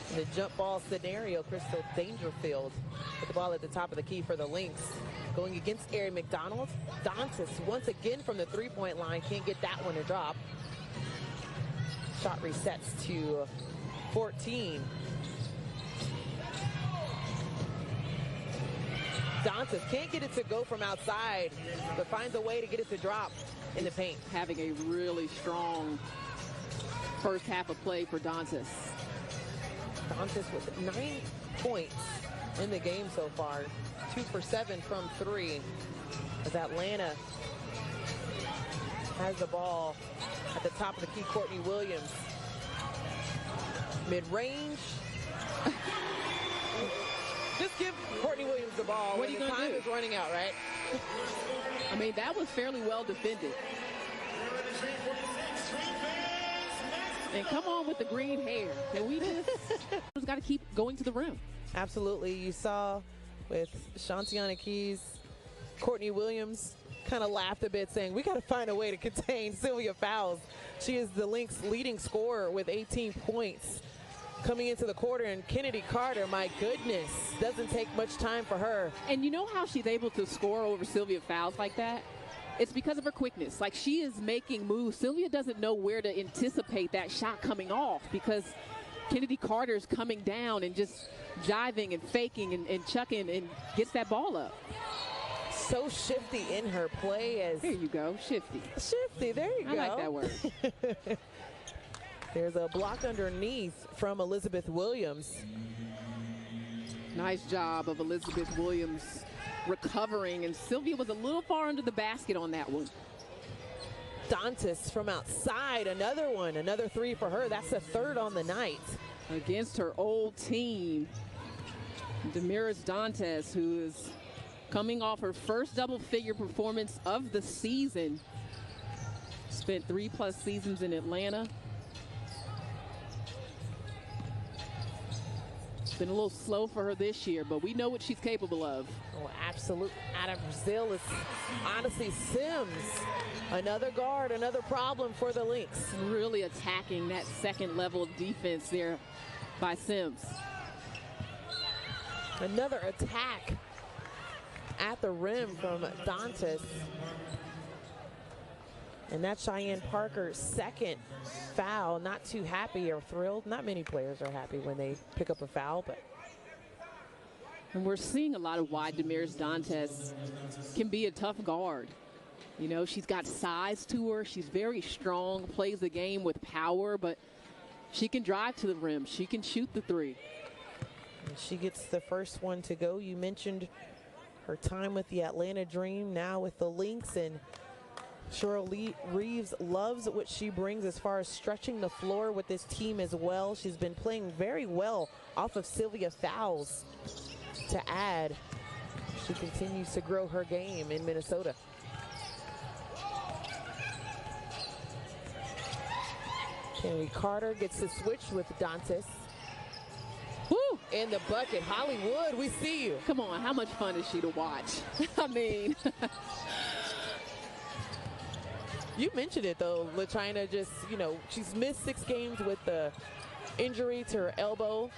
In the jump ball scenario, Crystal Dangerfield with the ball at the top of the key for the Lynx. Going against Ari McDonald. Dantas once again from the 3-point line. Can't get that one to drop. Shot resets to 14. Dantas can't get it to go from outside, but finds a way to get it to drop in the paint. Having a really strong first half of play for Dantas. Dantas with 9 points in the game so far. 2 for 7 from 3. As Atlanta has the ball at the top of the key. Courtney Williams. Mid-range. Just give Courtney Williams the ball What are you when the gonna time do? is running out, right? I mean, that was fairly well defended. And come on with the green hair. Can we just got to keep going to the rim? Absolutely. You saw with Shantiana Keys, Courtney Williams kind of laughed a bit, saying, we got to find a way to contain Sylvia Fowles. She is the Lynx leading scorer with 18 points coming into the quarter. And Kennedy Carter, my goodness, doesn't take much time for her. And you know how she's able to score over Sylvia Fowles like that? It's because of her quickness. Like, she is making moves. Sylvia doesn't know where to anticipate that shot coming off because Kennedy Carter's coming down and just jiving and faking and chucking and gets that ball up. So shifty in her play. As There you go, shifty. Shifty, there you go. I like that word. There's a block underneath from Elizabeth Williams. Nice job of Elizabeth Williams recovering, and Sylvia was a little far under the basket on that one. Dantas from outside, another one, another 3 for her. That's the 3rd on the night. Against her old team, Damiris Dantas, who is coming off her first double-figure performance of the season. Spent 3+ seasons in Atlanta. It's been a little slow for her this year, but we know what she's capable of. Oh, absolutely. Out of Brazil is honestly Sims. Another guard, another problem for the Lynx. Really attacking that second level of defense there by Sims. Another attack at the rim from Dantas. And that's Cheyenne Parker's second foul. Not too happy or thrilled. Not many players are happy when they pick up a foul, but. And we're seeing a lot of why Damiris Dantas can be a tough guard. You know, she's got size to her. She's very strong, plays the game with power, but she can drive to the rim. She can shoot the three. And she gets the first one to go. You mentioned her time with the Atlanta Dream, now with the Lynx, and Cheryl Reeves loves what she brings as far as stretching the floor with this team as well. She's been playing very well off of Sylvia fouls to add. She continues to grow her game in Minnesota. Kennedy Carter gets the switch with Dantas. Woo! In the bucket. Hollywood, we see you. Come on, how much fun is she to watch? I mean. You mentioned it, though. LaChina just, you know, she's missed 6 games with the injury to her elbow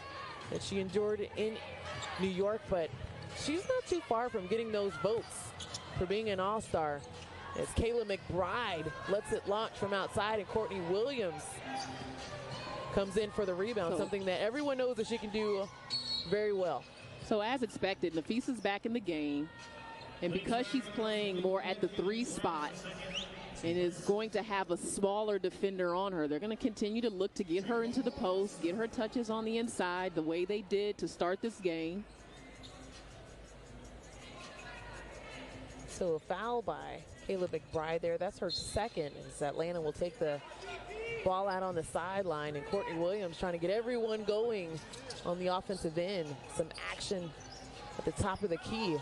that she endured in New York, but she's not too far from getting those votes for being an all-star. As Kayla McBride lets it launch from outside, and Courtney Williams comes in for the rebound, something that everyone knows that she can do very well. So as expected, Nafisa's back in the game, and because she's playing more at the 3 spot and is going to have a smaller defender on her, they're going to continue to look to get her into the post, get her touches on the inside the way they did to start this game. So a foul by Kayla McBride there. That's her second, as Atlanta will take the ball out on the sideline, and Courtney Williams trying to get everyone going on the offensive end. Some action at the top of the key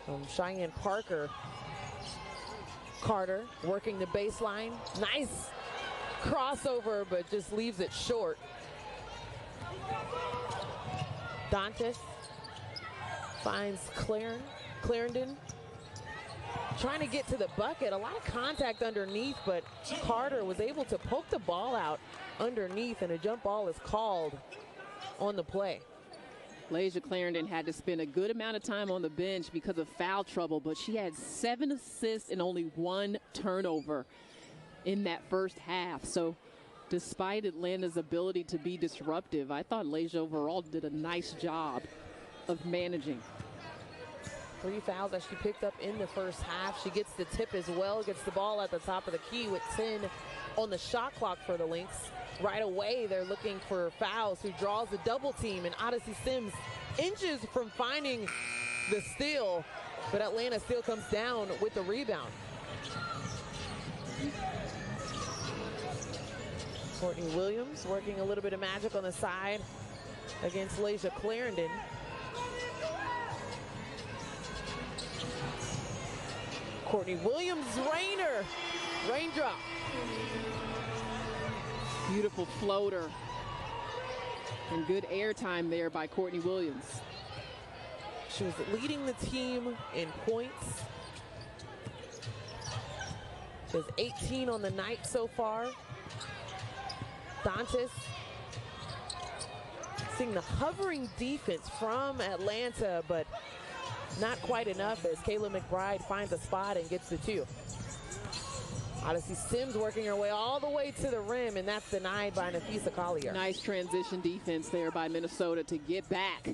from Cheyenne Parker. Carter working the baseline. Nice crossover, but just leaves it short. Dantas finds Clarendon. Trying to get to the bucket. A lot of contact underneath, but Carter was able to poke the ball out underneath, and a jump ball is called on the play. Lasia Clarendon had to spend a good amount of time on the bench because of foul trouble, but she had 7 assists and only 1 turnover in that first half. So despite Atlanta's ability to be disruptive, I thought Lasia overall did a nice job of managing. 3 fouls that she picked up in the first half. She gets the tip as well, gets the ball at the top of the key with 10 on the shot clock for the Lynx. Right away, they're looking for fouls, who draws the double team, and Odyssey Sims inches from finding the steal, but Atlanta still comes down with the rebound. Courtney Williams working a little bit of magic on the side against Lasia Clarendon. Courtney Williams, raindrop. Beautiful floater. And good airtime there by Courtney Williams. She was leading the team in points. She has 18 on the night so far. Dantas seeing the hovering defense from Atlanta, but not quite enough as Kayla McBride finds a spot and gets the 2. Odyssey Sims working her way all the way to the rim, and that's denied by Nafisa Collier. Nice transition defense there by Minnesota to get back.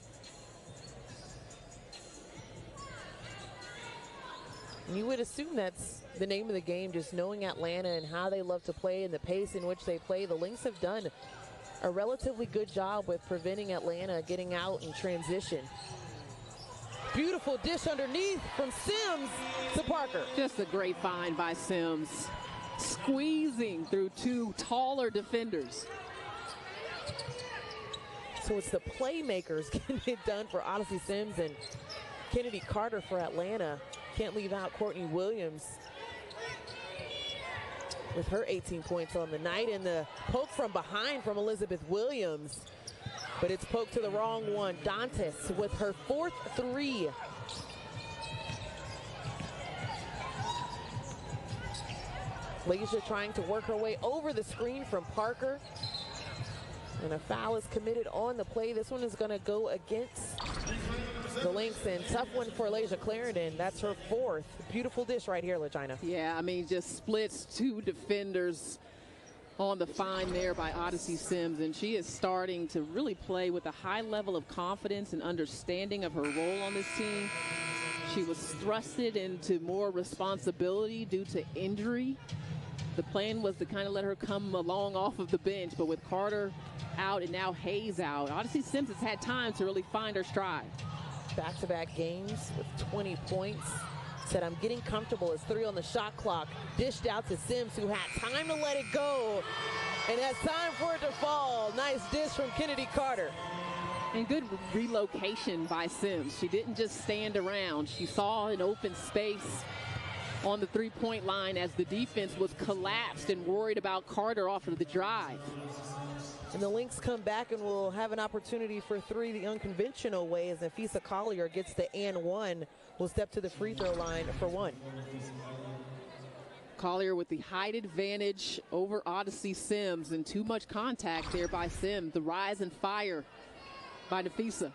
You would assume that's the name of the game, just knowing Atlanta and how they love to play and the pace in which they play. The Lynx have done a relatively good job with preventing Atlanta getting out in transition. Beautiful dish underneath from Sims to Parker. Just a great find by Sims. Squeezing through 2 taller defenders. So it's the playmakers getting it done for Odyssey Sims and Kennedy Carter for Atlanta. Can't leave out Courtney Williams with her 18 points on the night, and the poke from behind from Elizabeth Williams. But it's poked to the wrong one. Dantas with her 4th 3. Lasia trying to work her way over the screen from Parker. And a foul is committed on the play. This one is going to go against the Lynx, and tough one for Laysia Clarendon. That's her fourth. Beautiful dish right here, LaChina. Yeah, I mean, just splits two defenders on the find there by Odyssey Sims, and she is starting to really play with a high level of confidence and understanding of her role on this team. She was thrusted into more responsibility due to injury. The plan was to kind of let her come along off of the bench, but with Carter out and now Hayes out, Odyssey Sims has had time to really find her stride. Back-to-back games with 20 points. Said, I'm getting comfortable as 3 on the shot clock. Dished out to Sims, who had time to let it go and has time for it to fall. Nice dish from Kennedy Carter. And good relocation by Sims. She didn't just stand around. She saw an open space on the three-point line as the defense was collapsed and worried about Carter off of the drive. And the Lynx come back and will have an opportunity for 3 the unconventional way as Nafisa Collier gets the and 1. Will step to the free throw line for 1. Collier with the height advantage over Odyssey Sims, and too much contact there by Sims. The rise and fire by Nafisa.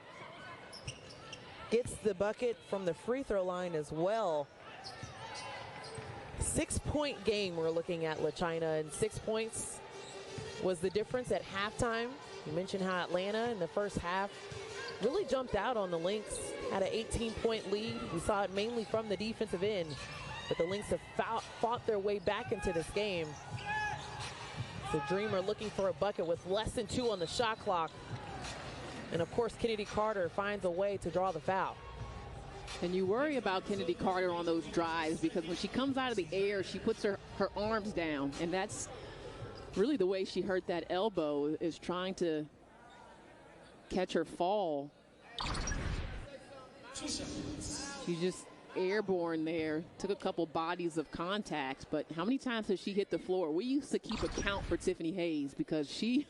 Gets the bucket from the free throw line as well. 6-point game we're looking at, LaChina, and 6 points was the difference at halftime. You mentioned how Atlanta in the first half really jumped out on the Lynx, had an 18-point lead. We saw it mainly from the defensive end, but the Lynx have fought their way back into this game. The Dreamer looking for a bucket with less than 2 on the shot clock. And of course, Kennedy Carter finds a way to draw the foul. And you worry about Kennedy Carter on those drives because when she comes out of the air, she puts her arms down, and that's really the way she hurt that elbow, is trying to catch her fall. She's just airborne there. Took a couple bodies of contact, but how many times has she hit the floor? We used to keep a count for Tiffany Hayes because she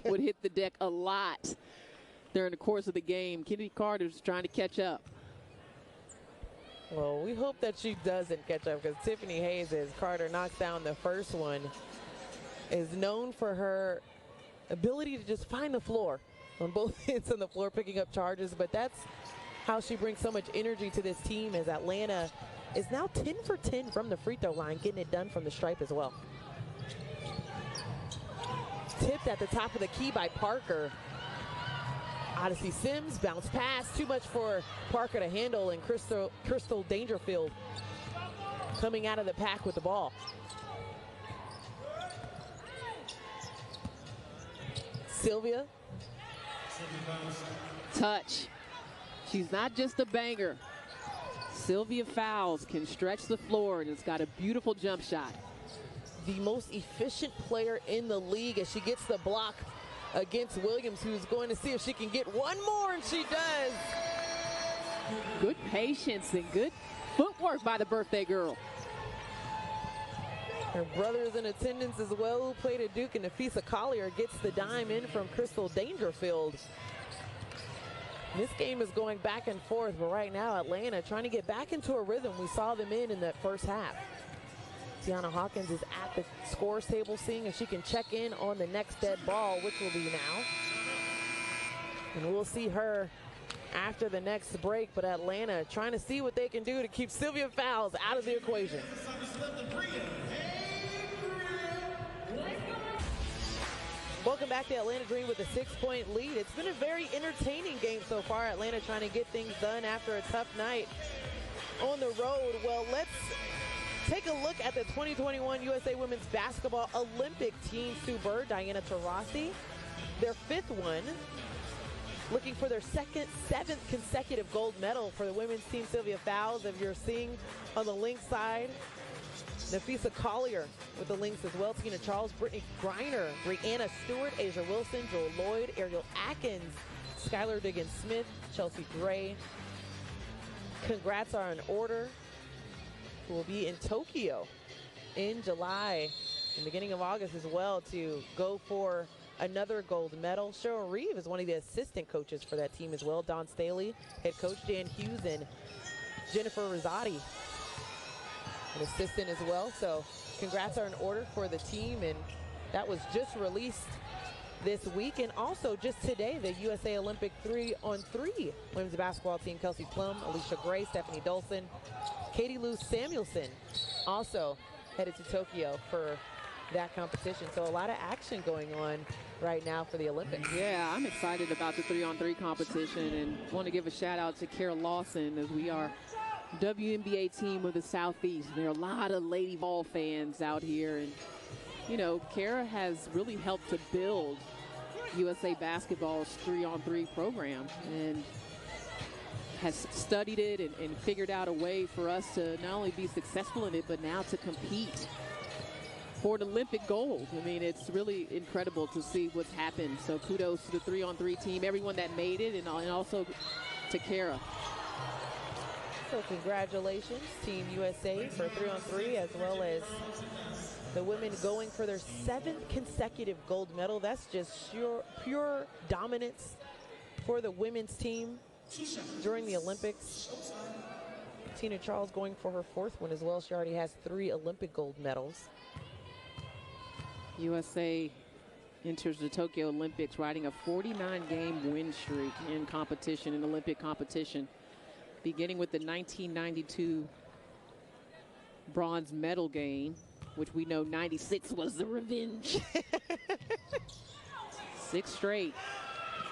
would hit the deck a lot during the course of the game. Kennedy Carter's trying to catch up. Well, we hope that she doesn't catch up, because Tiffany Hayes, as Carter knocks down the first one, is known for her ability to just find the floor on both ends on the floor, picking up charges. But that's how she brings so much energy to this team, as Atlanta is now 10 for 10 from the free throw line, getting it done from the stripe as well. Tipped at the top of the key by Parker. Odyssey Sims, bounce pass, too much for Parker to handle, and Crystal Dangerfield coming out of the pack with the ball. Sylvia. Touch. She's not just a banger. Sylvia Fowles can stretch the floor, and it's got a beautiful jump shot. The most efficient player in the league as she gets the block against Williams, who's going to see if she can get one more, and she does. Good patience and good footwork by the birthday girl. Her brother is in attendance as well, who played at Duke, and Nafisa Collier gets the dime in from Crystal Dangerfield. This game is going back and forth, but right now Atlanta trying to get back into a rhythm we saw them in that first half. Tiana Hawkins is at the scores table seeing if she can check in on the next dead ball, which will be now. And we'll see her after the next break, but Atlanta trying to see what they can do to keep Sylvia Fowles out of the equation. Welcome back to Atlanta Dream with a 6-point lead. It's been a very entertaining game so far. Atlanta trying to get things done after a tough night on the road. Well, let's take a look at the 2021 USA Women's Basketball Olympic team. Sue Bird, Diana Taurasi, their 5th one, looking for their 7th consecutive gold medal for the women's team. Sylvia Fowles, if you're seeing on the Lynx side. Nafisa Collier with the Lynx as well. Tina Charles, Brittany Griner, Brianna Stewart, Asia Wilson, Joel Lloyd, Ariel Atkins, Skylar Diggins-Smith, Chelsea Gray. Congrats are in order. Who will be in Tokyo in July, in the beginning of August as well, to go for another gold medal. Cheryl Reeve is one of the assistant coaches for that team as well. Dawn Staley, head coach, Dan Hughes, and Jennifer Rosati, an assistant as well. So congrats are in order for the team, and that was just released this week. And also just today, the USA Olympic 3-on-3 women's basketball team, Kelsey Plum, Alicia Gray, Stephanie Dolson, Katie Lou Samuelson, also headed to Tokyo for that competition. So a lot of action going on right now for the Olympics. Yeah, I'm excited about the 3-on-3 competition and want to give a shout out to Kara Lawson, as we are WNBA team of the Southeast. There are a lot of Lady Ball fans out here, and you know, Kara has really helped to build USA Basketball's 3-on-3 program and has studied it and figured out a way for us to not only be successful in it, but now to compete for an Olympic gold. I mean, it's really incredible to see what's happened. So kudos to the 3-on-3 team, everyone that made it, and also to Kara. So congratulations, Team USA, for 3-on-3, as well as the women going for their 7th consecutive gold medal. That's just pure dominance for the women's team during the Olympics. Tina Charles going for her 4th one as well. She already has 3 Olympic gold medals. USA enters the Tokyo Olympics riding a 49-game win streak in competition, in Olympic competition, beginning with the 1992 bronze medal game, which we know 96 was the revenge. 6 straight.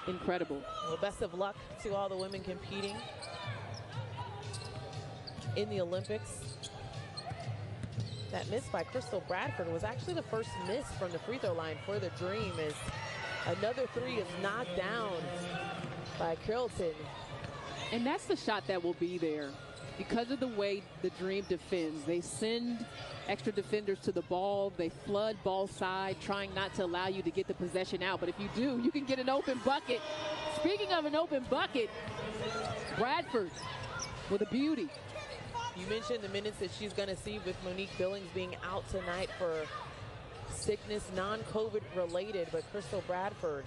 Incredible. Well, best of luck to all the women competing in the Olympics. That miss by Crystal Bradford was actually the first miss from the free throw line for the Dream, as another 3 is knocked down by Carrollton. And that's the shot that will be there. Because of the way the Dream defends, they send extra defenders to the ball. They flood ball side, trying not to allow you to get the possession out. But if you do, you can get an open bucket. Speaking of an open bucket, Bradford with a beauty. You mentioned the minutes that she's going to see with Monique Billings being out tonight for sickness, non-COVID related. But Crystal Bradford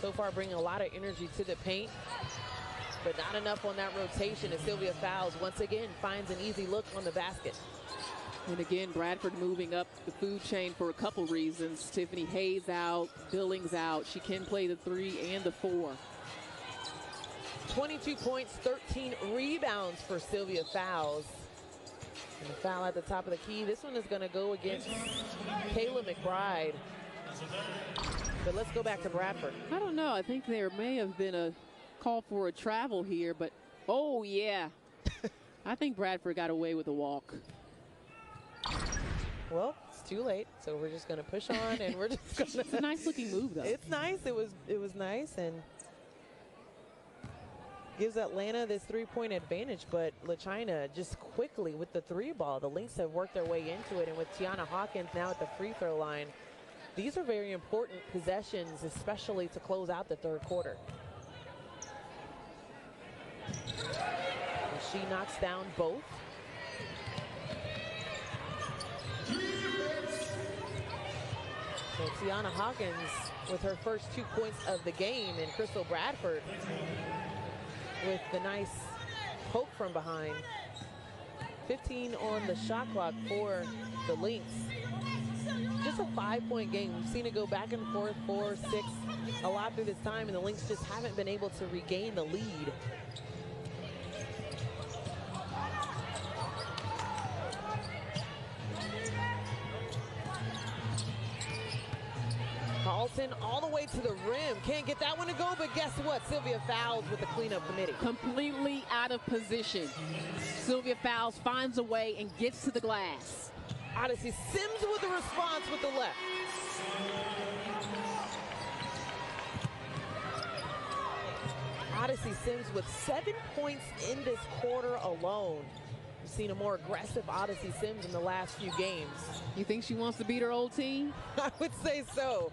so far bringing a lot of energy to the paint, but not enough on that rotation, as Sylvia Fowles once again finds an easy look on the basket. And again, Bradford moving up the food chain for a couple reasons. Tiffany Hayes out, Billings out. She can play the 3 and the 4. 22 points, 13 rebounds for Sylvia Fowles. And the foul at the top of the key. This one is going to go against Kayla McBride. But let's go back to Bradford. I don't know. I think there may have been a call for a travel here, but oh yeah. I think Bradford got away with a walk. Well, it's too late, so we're just going to push on, and we're just going to. It's a nice looking move, though. It's nice. It was nice, and gives Atlanta this 3-point advantage. But LaChina just quickly with the 3 ball. The Lynx have worked their way into it, and with Tiana Hawkins now at the free throw line, these are very important possessions, especially to close out the 3rd quarter. And she knocks down both. So Tiana Hawkins with her first 2 points of the game, and Crystal Bradford with the nice poke from behind. 15 on the shot clock for the Lynx. Just a 5-point game. We've seen it go back and forth, 4, 6, a lot through this time, and the Lynx just haven't been able to regain the lead. Carlton all the way to the rim. Can't get that one to go, but guess what? Sylvia Fowles with the cleanup committee. Completely out of position. Sylvia Fowles finds a way and gets to the glass. Odyssey Sims with the response with the left. Odyssey Sims with 7 points in this quarter alone. We've seen a more aggressive Odyssey Sims in the last few games. You think she wants to beat her old team? I would say so.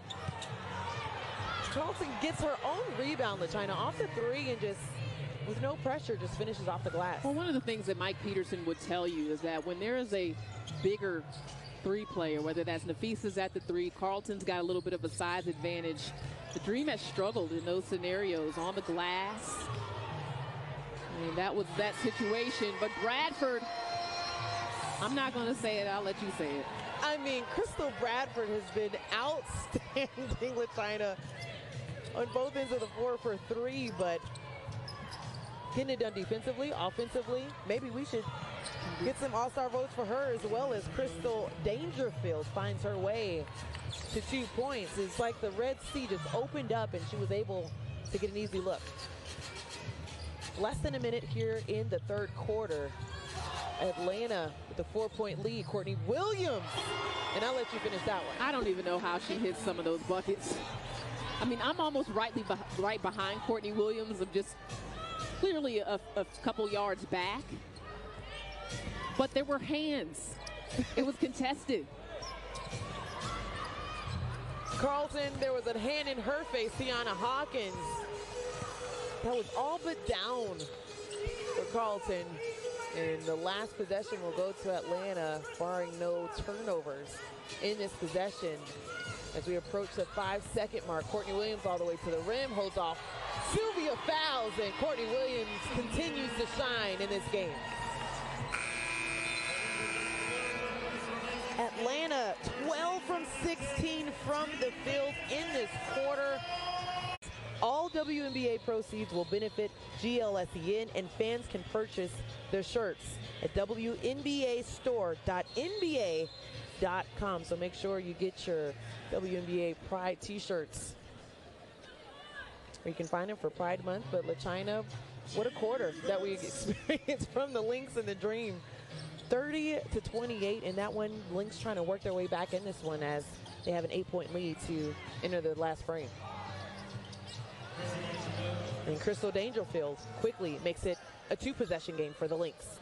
Carlton gets her own rebound, LaChina, off the 3 and just, with no pressure, just finishes off the glass. Well, one of the things that Mike Peterson would tell you is that when there is a bigger 3 player, whether that's Nafisa's at the 3, Carlton's got a little bit of a size advantage. The Dream has struggled in those scenarios on the glass. I mean, that was that situation. But Bradford, I'm not going to say it. I'll let you say it. I mean, Crystal Bradford has been outstanding, LaChina. on both ends of the floor for 3, but getting it done defensively, offensively. Maybe we should get some all-star votes for her, as well as Crystal Dangerfield finds her way to 2 points. It's like the Red Sea just opened up and she was able to get an easy look. Less than a minute here in the third quarter. Atlanta with a 4-point lead. Courtney Williams, and I'll let you finish that one. I don't even know how she hits some of those buckets. I mean, I'm almost right behind Courtney Williams. I'm just clearly a couple yards back. But there were hands. It was contested. Carlton, there was a hand in her face. Tiana Hawkins. That was all but down for Carlton. And the last possession will go to Atlanta, barring no turnovers in this possession. As we approach the 5-second mark, Courtney Williams all the way to the rim, holds off Sylvia fouls, and Courtney Williams continues to shine in this game. Atlanta 12 from 16 from the field in this quarter. All WNBA proceeds will benefit GLSEN, and fans can purchase their shirts at WNBAstore.nba.com. So make sure you get your WNBA Pride t-shirts. You can find them for Pride Month, but LaChina, what a quarter that we experienced from the Lynx and the Dream. 30-28, and that one, Lynx trying to work their way back in this one as they have an 8-point lead to enter the last frame. And Crystal Dangerfield quickly makes it a 2-possession game for the Lynx.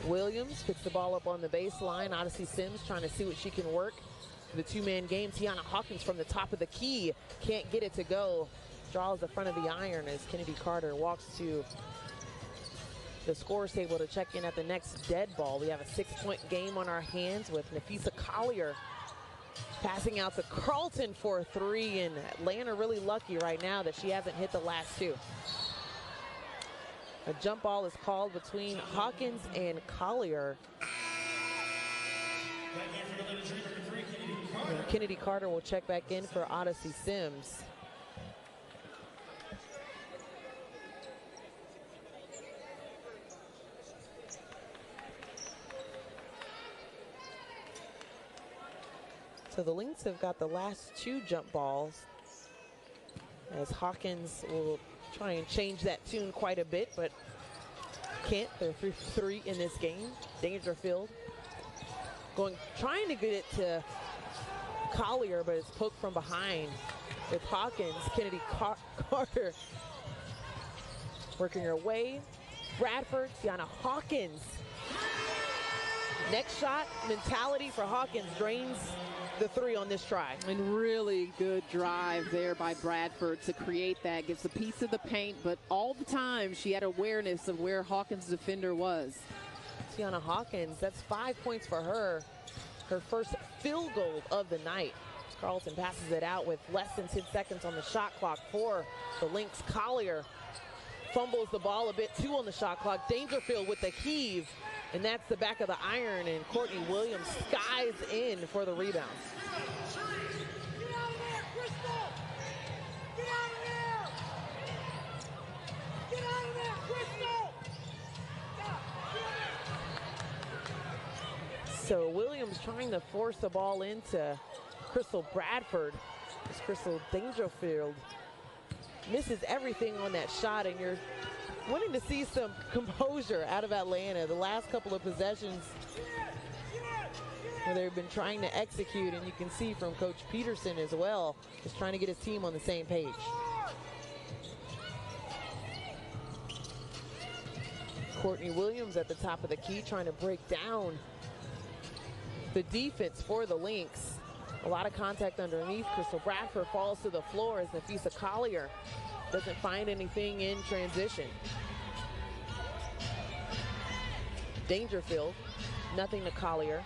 Williams picks the ball up on the baseline. Odyssey Sims trying to see what she can work. The 2-man game. Tiana Hawkins from the top of the key can't get it to go. Draws the front of the iron as Kennedy Carter walks to the scores table to check in at the next dead ball. We have a 6-point game on our hands with Nafisa Collier passing out to Carlton for a 3, and Atlanta really lucky right now that she hasn't hit the last 2. A jump ball is called between Hawkins and Collier. And Kennedy Carter will check back in for Odyssey Sims. So the Lynx have got the last 2 jump balls, as Hawkins will try and change that tune quite a bit, but can't. They're 3-3 in this game. Dangerfield trying to get it to Collier, but it's poked from behind with Hawkins. Kennedy Carter working her way. Bradford, Tiana Hawkins. Next shot mentality for Hawkins drains the 3 on this try. And really good drive there by Bradford to create that. Gives a piece of the paint, but all the time she had awareness of where Hawkins' defender was. Tiana Hawkins, that's 5 points for her. Her first field goal of the night. Carlton passes it out with less than 10 seconds on the shot clock for the Lynx. Collier fumbles the ball a bit too on the shot clock. Dangerfield with the heave, and that's the back of the iron, and Courtney Williams skies in for the rebound. Get out of there, Crystal! Get out of there! Get out of there, Crystal! So Williams trying to force the ball into Crystal Bradford. As Crystal Dangerfield misses everything on that shot, and you're wanting to see some composure out of Atlanta. The last couple of possessions where they've been trying to execute, and you can see from Coach Peterson as well, just trying to get his team on the same page. Courtney Williams at the top of the key trying to break down the defense for the Lynx. A lot of contact underneath. Crystal Bradford falls to the floor as Nafisa Collier doesn't find anything in transition. Dangerfield, nothing to Collier.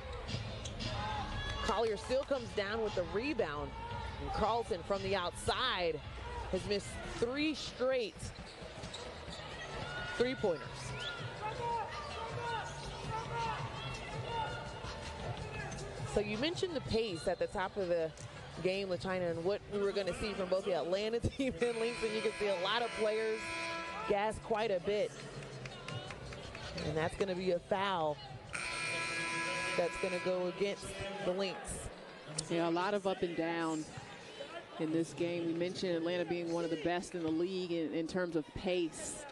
Collier still comes down with the rebound. And Carlton from the outside has missed 3 straight 3-pointers. So you mentioned the pace at the top of the game, LaChina, and what we were going to see from both the Atlanta team and Lynx, and you can see a lot of players gas quite a bit. And that's going to be a foul that's going to go against the Lynx. Yeah, a lot of up and down in this game. We mentioned Atlanta being one of the best in the league in terms of pace.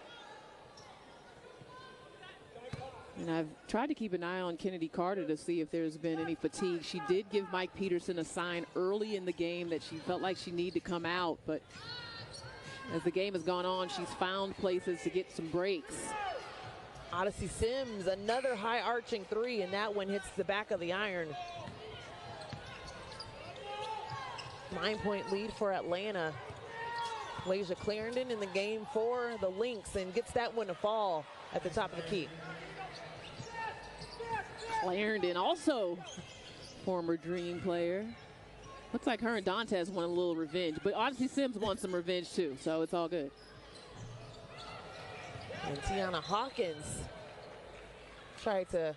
And I've tried to keep an eye on Kennedy Carter to see if there's been any fatigue. She did give Mike Peterson a sign early in the game that she felt like she needed to come out, but as the game has gone on, she's found places to get some breaks. Odyssey Sims, another high arching three, and that one hits the back of the iron. 9-point lead for Atlanta. Lasia Clarendon in the game for the Lynx and gets that one to fall at the top of the key. Clarendon, also former Dream player. Looks like her and Dantes want a little revenge, but Odyssey Sims wants some revenge too, so it's all good. And Tiana Hawkins tried to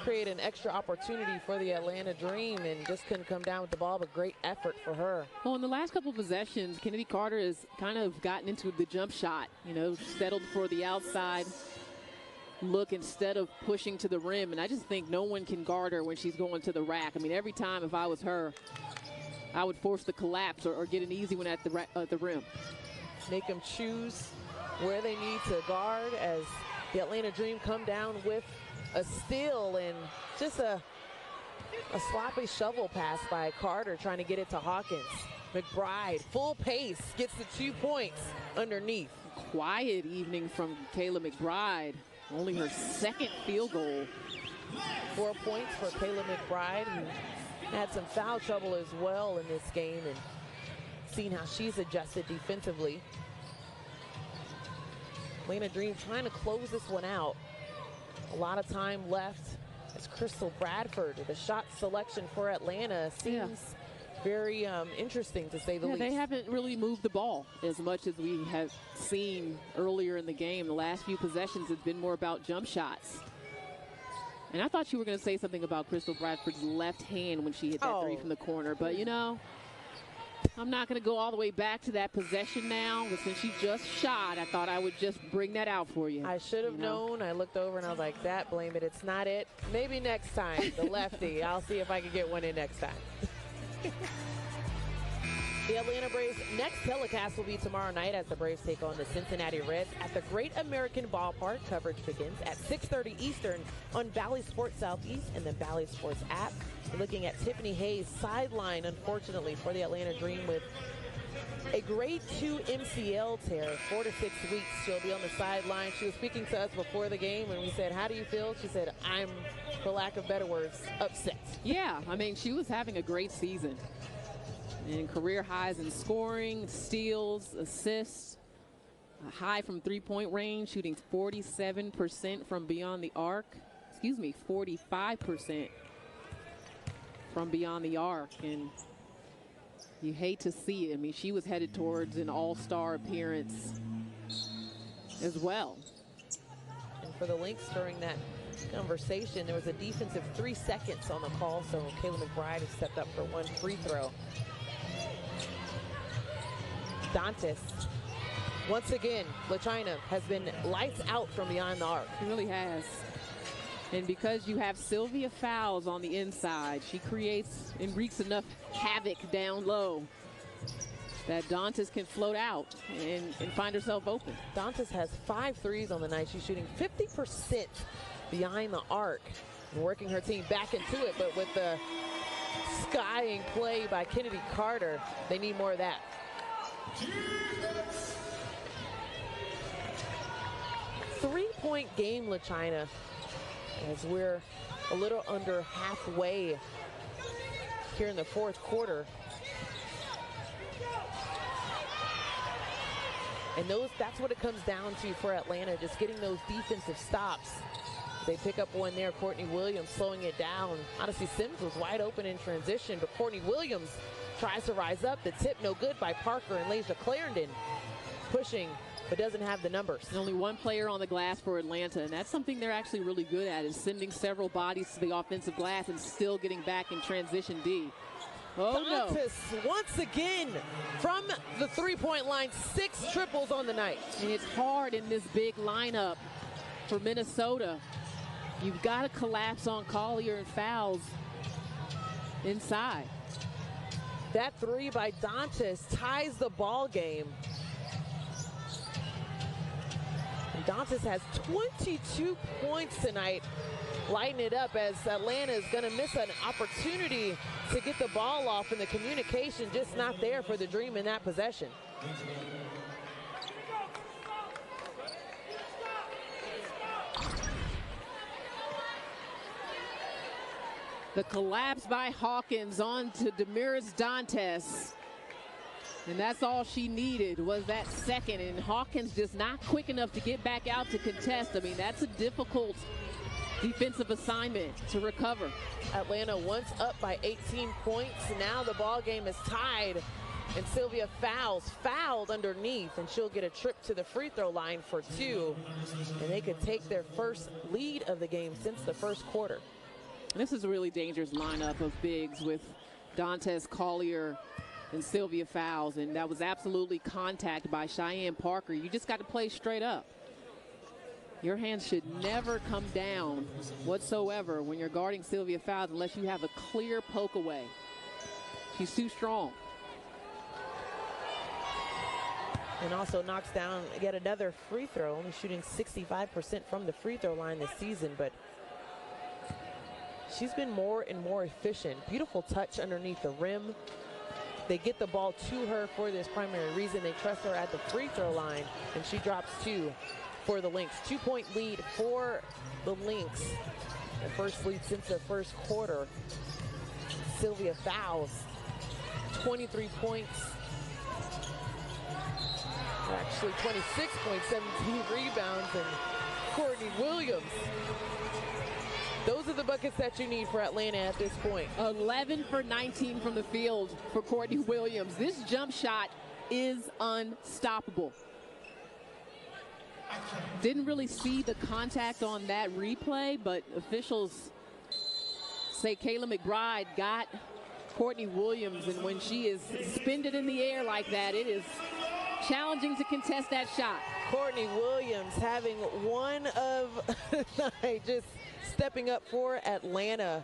create an extra opportunity for the Atlanta Dream and just couldn't come down with the ball, but great effort for her. Well, in the last couple of possessions, Kennedy Carter has kind of gotten into the jump shot, you know, settled for the outside look instead of pushing to the rim, and I just think no one can guard her when she's going to the rack. I mean, every time if I was her, I would force the collapse or get an easy one at the rim. Make them choose where they need to guard as the Atlanta Dream come down with a steal and just a sloppy shovel pass by Carter trying to get it to Hawkins. McBride, full pace, gets the 2 points underneath. Quiet evening from Kayla McBride. Only her second field goal. 4 points for Kayla McBride, who had some foul trouble as well in this game, and seeing how she's adjusted defensively. Atlanta Dream trying to close this one out. A lot of time left as Crystal Bradford, the shot selection for Atlanta seems very interesting, to say the least. They haven't really moved the ball as much as we have seen earlier in the game. The last few possessions has been more about jump shots. And I thought you were going to say something about Crystal Bradford's left hand when she hit that three from the corner. But, you know, I'm not going to go all the way back to that possession now. But since she just shot, I thought I would just bring that out for you. I should have known. I looked over and I was like, that, blame it. It's not it. Maybe next time, the lefty. I'll see if I can get one in next time. The Atlanta Braves' next telecast will be tomorrow night as the Braves take on the Cincinnati Reds at the Great American Ballpark. Coverage begins at 6:30 Eastern on Valley Sports Southeast and the Valley Sports app. We're looking at Tiffany Hayes' sideline, unfortunately, for the Atlanta Dream with a grade 2 MCL tear, 4 to 6 weeks. She'll be on the sideline. She was speaking to us before the game, and we said, how do you feel? She said, I'm, for lack of better words, upset. Yeah, I mean, she was having a great season. And career highs in scoring, steals, assists, a high from three-point range, shooting 47% from beyond the arc. 45% from beyond the arc. And you hate to see it. I mean, she was headed towards an all-star appearance as well. And for the Lynx during that conversation, there was a defensive 3 seconds on the call, so Kayla McBride has stepped up for one free throw. Dantes, once again, LaChina has been lights out from beyond the arc. She really has. And because you have Sylvia Fowles on the inside, she creates and wreaks enough havoc down low that Dantes can float out and find herself open. Dantes has 5 threes on the night. She's shooting 50% behind the arc and working her team back into it, but with the skying play by Kennedy Carter, they need more of that. 3-point game, LaChina, as we're a little under halfway here in the fourth quarter. And that's what it comes down to for Atlanta, just getting those defensive stops. They pick up one there, Courtney Williams slowing it down. Odyssey Sims was wide open in transition, but Courtney Williams tries to rise up. The tip no good by Parker, and Lasia Clarendon pushing but doesn't have the numbers. There's only one player on the glass for Atlanta, and that's something they're actually really good at, is sending several bodies to the offensive glass and still getting back in transition D. Oh, Dantas once again from the three-point line, 6 triples on the night. And it's hard in this big lineup for Minnesota. You've got to collapse on Collier and fouls inside. That 3 by Dantas ties the ball game. And Dantas has 22 points tonight, lighting it up as Atlanta is going to miss an opportunity to get the ball off, and the communication just not there for the Dream in that possession. The collapse by Hawkins on to Damiris Dantas. And that's all she needed, was that second. And Hawkins just not quick enough to get back out to contest. I mean, that's a difficult defensive assignment to recover. Atlanta once up by 18 points. Now the ball game is tied, and Sylvia fouled underneath, and she'll get a trip to the free throw line for 2. And they could take their first lead of the game since the first quarter. This is a really dangerous lineup of bigs with Dantas, Collier, and Sylvia Fowles, and that was absolutely contact by Cheyenne Parker. You just got to play straight up. Your hands should never come down whatsoever when you're guarding Sylvia Fowles unless you have a clear poke away. She's too strong. And also knocks down yet another free throw, only shooting 65% from the free throw line this season, but she's been more and more efficient. Beautiful touch underneath the rim. They get the ball to her for this primary reason. They trust her at the free throw line, and she drops 2 for the Lynx. 2-point lead for the Lynx. The first lead since the first quarter. Sylvia Fowles, 23 points. Actually 26 points, 17 rebounds, and Courtney Williams. Those are the buckets that you need for Atlanta at this point. 11 for 19 from the field for Courtney Williams. This jump shot is unstoppable. Didn't really see the contact on that replay, but officials say Kayla McBride got Courtney Williams, and when she is suspended in the air like that, it is challenging to contest that shot. Courtney Williams having one of the night, just stepping up for Atlanta,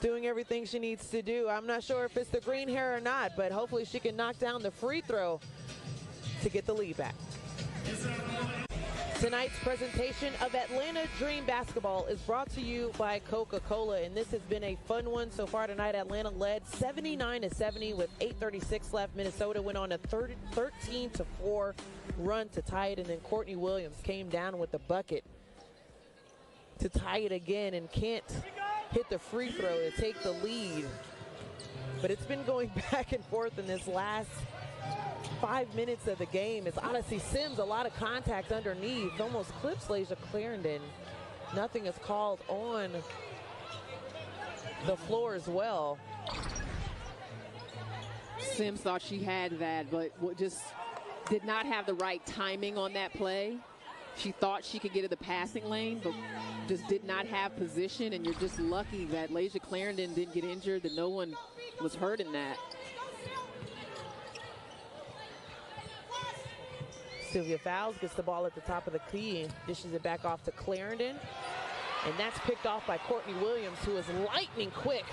doing everything she needs to do. I'm not sure if it's the green hair or not, but hopefully she can knock down the free throw to get the lead back. Tonight's presentation of Atlanta Dream Basketball is brought to you by Coca-Cola, and this has been a fun one so far tonight. Atlanta led 79-70 with 8:36 left. Minnesota went on a 13-4 run to tie it, and then Courtney Williams came down with the bucket to tie it again, and can't hit the free throw to take the lead. But it's been going back and forth in this last 5 minutes of the game. It's Odyssey Sims, a lot of contact underneath, almost clips Lasia Clarendon. Nothing is called on the floor as well. Sims thought she had that, but just did not have the right timing on that play. She thought she could get to the passing lane, but just did not have position, and you're just lucky that Lasia Clarendon didn't get injured, that no one was hurt in that. Sylvia Fowles gets the ball at the top of the key, dishes it back off to Clarendon, and that's picked off by Courtney Williams, who is lightning quick,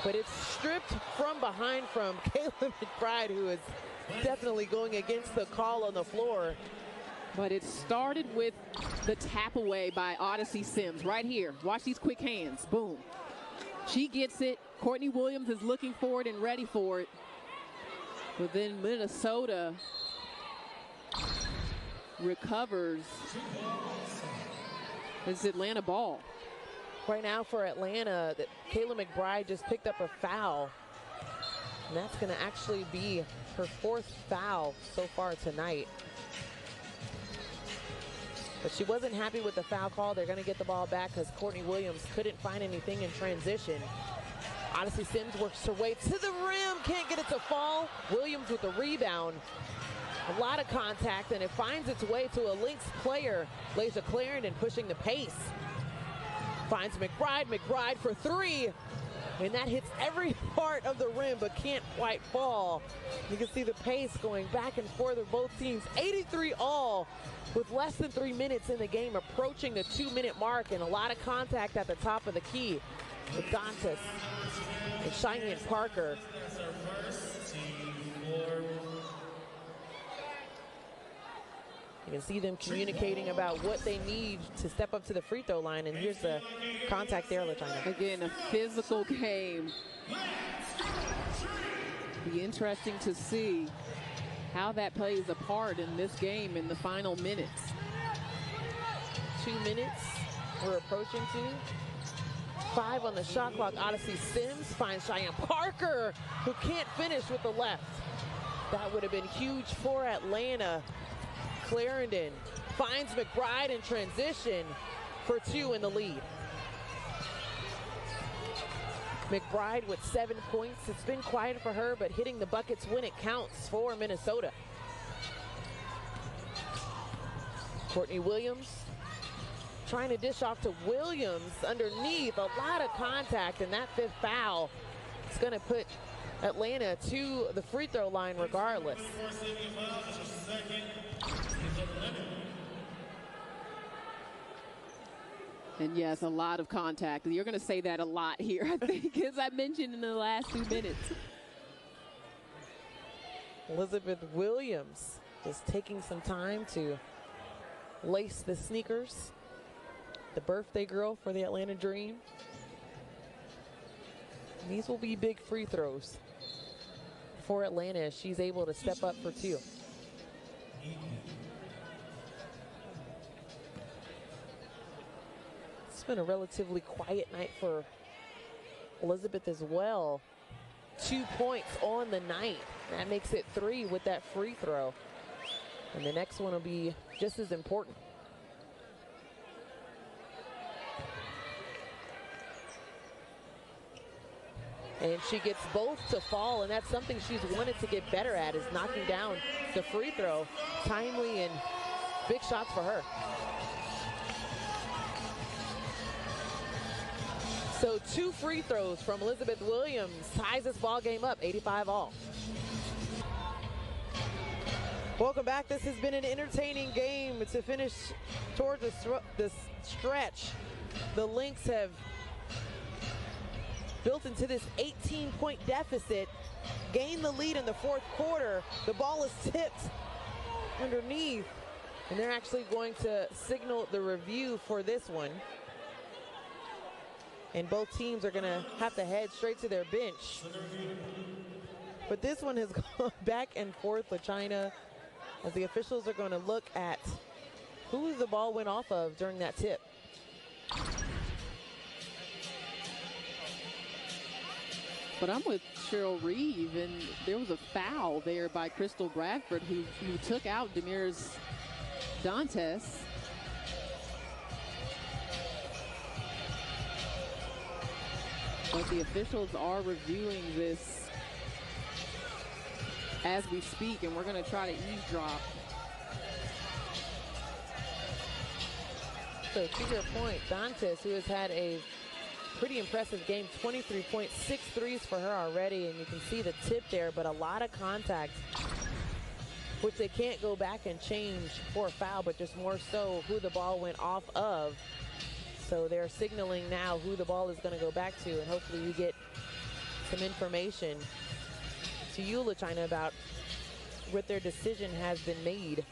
but it's stripped from behind from Kayla McBride, who is definitely going against the call on the floor. But it started with the tap away by Odyssey Sims right here. Watch these quick hands. Boom. She gets it. Courtney Williams is looking for it and ready for it. But then Minnesota recovers. It's Atlanta ball. Right now for Atlanta, Kayla McBride just picked up a foul. And that's going to actually be her 4th foul so far tonight. But she wasn't happy with the foul call. They're going to get the ball back because Courtney Williams couldn't find anything in transition. Odyssey Sims works her way to the rim. Can't get it to fall. Williams with the rebound. A lot of contact, and it finds its way to a Lynx player. Laysha Clarendon pushing the pace. Finds McBride. McBride for three. And that hits every part of the rim, but can't quite fall. You can see the pace going back and forth of both teams. 83 all with less than 3 minutes in the game, approaching the 2-minute mark, and a lot of contact at the top of the key with Dantas and Cheyenne Parker. You can see them communicating about what they need to step up to the free throw line, and here's the contact there, LaChina. Again, a physical game. Be interesting to see how that plays a part in this game in the final minutes. 2 minutes we're approaching to. 5 on the shot clock. Odyssey Sims finds Cheyenne Parker, who can't finish with the left. That would have been huge for Atlanta. Clarendon finds McBride in transition for 2 in the lead. McBride with 7 points. It's been quiet for her, but hitting the buckets when it counts for Minnesota. Courtney Williams trying to dish off to Williams underneath. A lot of contact, and that 5th foul is going to put Atlanta to the free throw line regardless. And yes, a lot of contact. You're going to say that a lot here, I think, as I mentioned in the last 2 minutes. Elizabeth Williams just taking some time to lace the sneakers. The birthday girl for the Atlanta Dream. These will be big free throws for Atlanta as she's able to step up for 2. It's been a relatively quiet night for Elizabeth as well. 2 points on the night. That makes it 3 with that free throw. And the next one will be just as important. And she gets both to fall, and that's something she's wanted to get better at, is knocking down the free throw. Timely and big shots for her. So 2 free throws from Elizabeth Williams ties this ball game up, 85 all. Welcome back. This has been an entertaining game to finish towards the stretch. The Lynx have built into this 18-point deficit, gained the lead in the 4th quarter. The ball is tipped underneath, and they're actually going to signal the review for this one. And both teams are going to have to head straight to their bench. But this one has gone back and forth with China, as the officials are going to look at who the ball went off of during that tip. But I'm with Cheryl Reeve, and there was a foul there by Crystal Bradford, who took out Damiris Dantas. But the officials are reviewing this as we speak, and we're going to try to eavesdrop. So to your point, Dantas, who has had a pretty impressive game, 23 points, 6 threes for her already, and you can see the tip there, but a lot of contact, which they can't go back and change for a foul, but just more so who the ball went off of. So they're signaling now who the ball is going to go back to, and hopefully you get some information to you, LaChina, about what their decision has been made.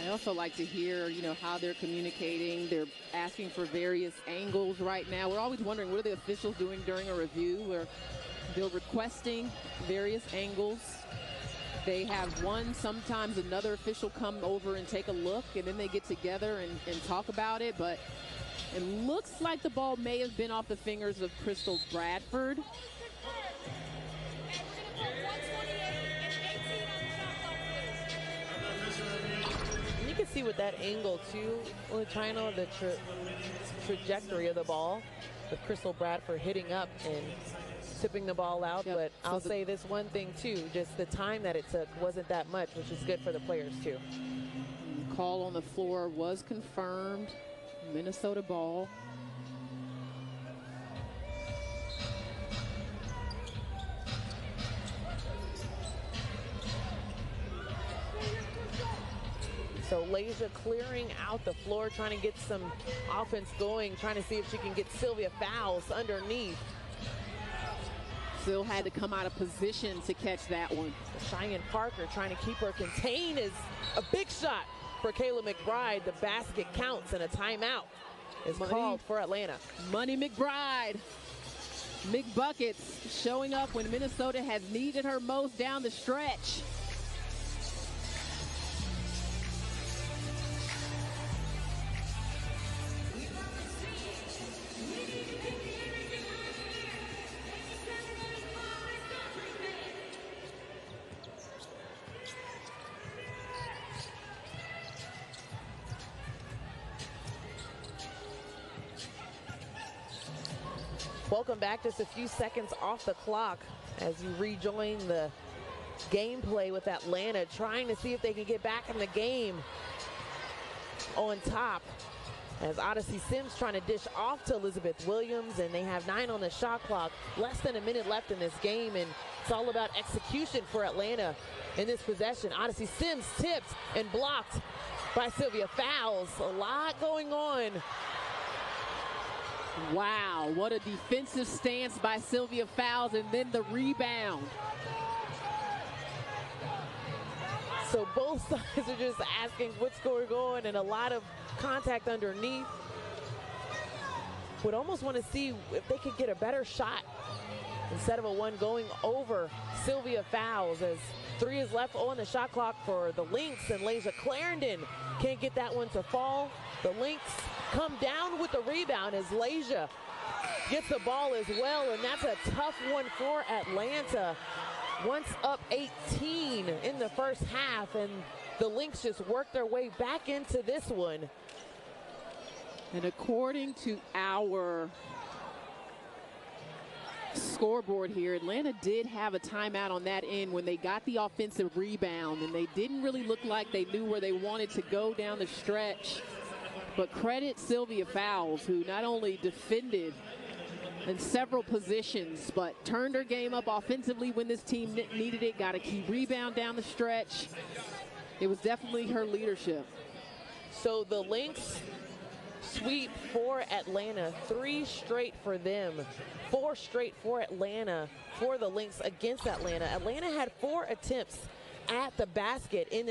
I also like to hear, how they're communicating. They're asking for various angles right now. We're always wondering, what are the officials doing during a review? Where they're requesting various angles. They have one, sometimes another official come over and take a look, and then they get together and talk about it. But it looks like the ball may have been off the fingers of Crystal Bradford. You can see with that angle too, LaChina, the trajectory of the ball with Crystal Bradford hitting up and tipping the ball out. Yep. But So I'll say this one thing too, just the time that it took wasn't that much, which is good for the players too. Call on the floor was confirmed. Minnesota ball. So Leisha clearing out the floor, trying to get some offense going, trying to see if she can get Sylvia Fowles underneath. Still had to come out of position to catch that one. Cheyenne Parker trying to keep her contained is a big shot for Kayla McBride. The basket counts and a timeout is called for Atlanta. Money McBride. McBuckets showing up when Minnesota has needed her most down the stretch. Welcome back. Just a few seconds off the clock as you rejoin the gameplay with Atlanta, trying to see if they can get back in the game on top. As Odyssey Sims trying to dish off to Elizabeth Williams, and they have 9 on the shot clock. Less than a minute left in this game, and it's all about execution for Atlanta in this possession. Odyssey Sims tipped and blocked by Sylvia Fowles. A lot going on. Wow, what a defensive stance by Sylvia Fowles, and then the rebound. So both sides are just asking what's going on, and a lot of contact underneath. Would almost want to see if they could get a better shot instead of a one going over Sylvia Fowles, as 3 is left on the shot clock for the Lynx, and Leisha Clarendon can't get that one to fall. The Lynx come down with the rebound as Leisha gets the ball as well, and that's a tough one for Atlanta. Once up 18 in the first half, and the Lynx just worked their way back into this one. And according to our scoreboard here, Atlanta did have a timeout on that end when they got the offensive rebound, and they didn't really look like they knew where they wanted to go down the stretch. But credit Sylvia Fowles, who not only defended in several positions, but turned her game up offensively when this team needed it, got a key rebound down the stretch. It was definitely her leadership. So the Lynx sweep for Atlanta, 3 straight for them, 4 straight for Atlanta, for the Lynx against Atlanta. Atlanta had 4 attempts at the basket in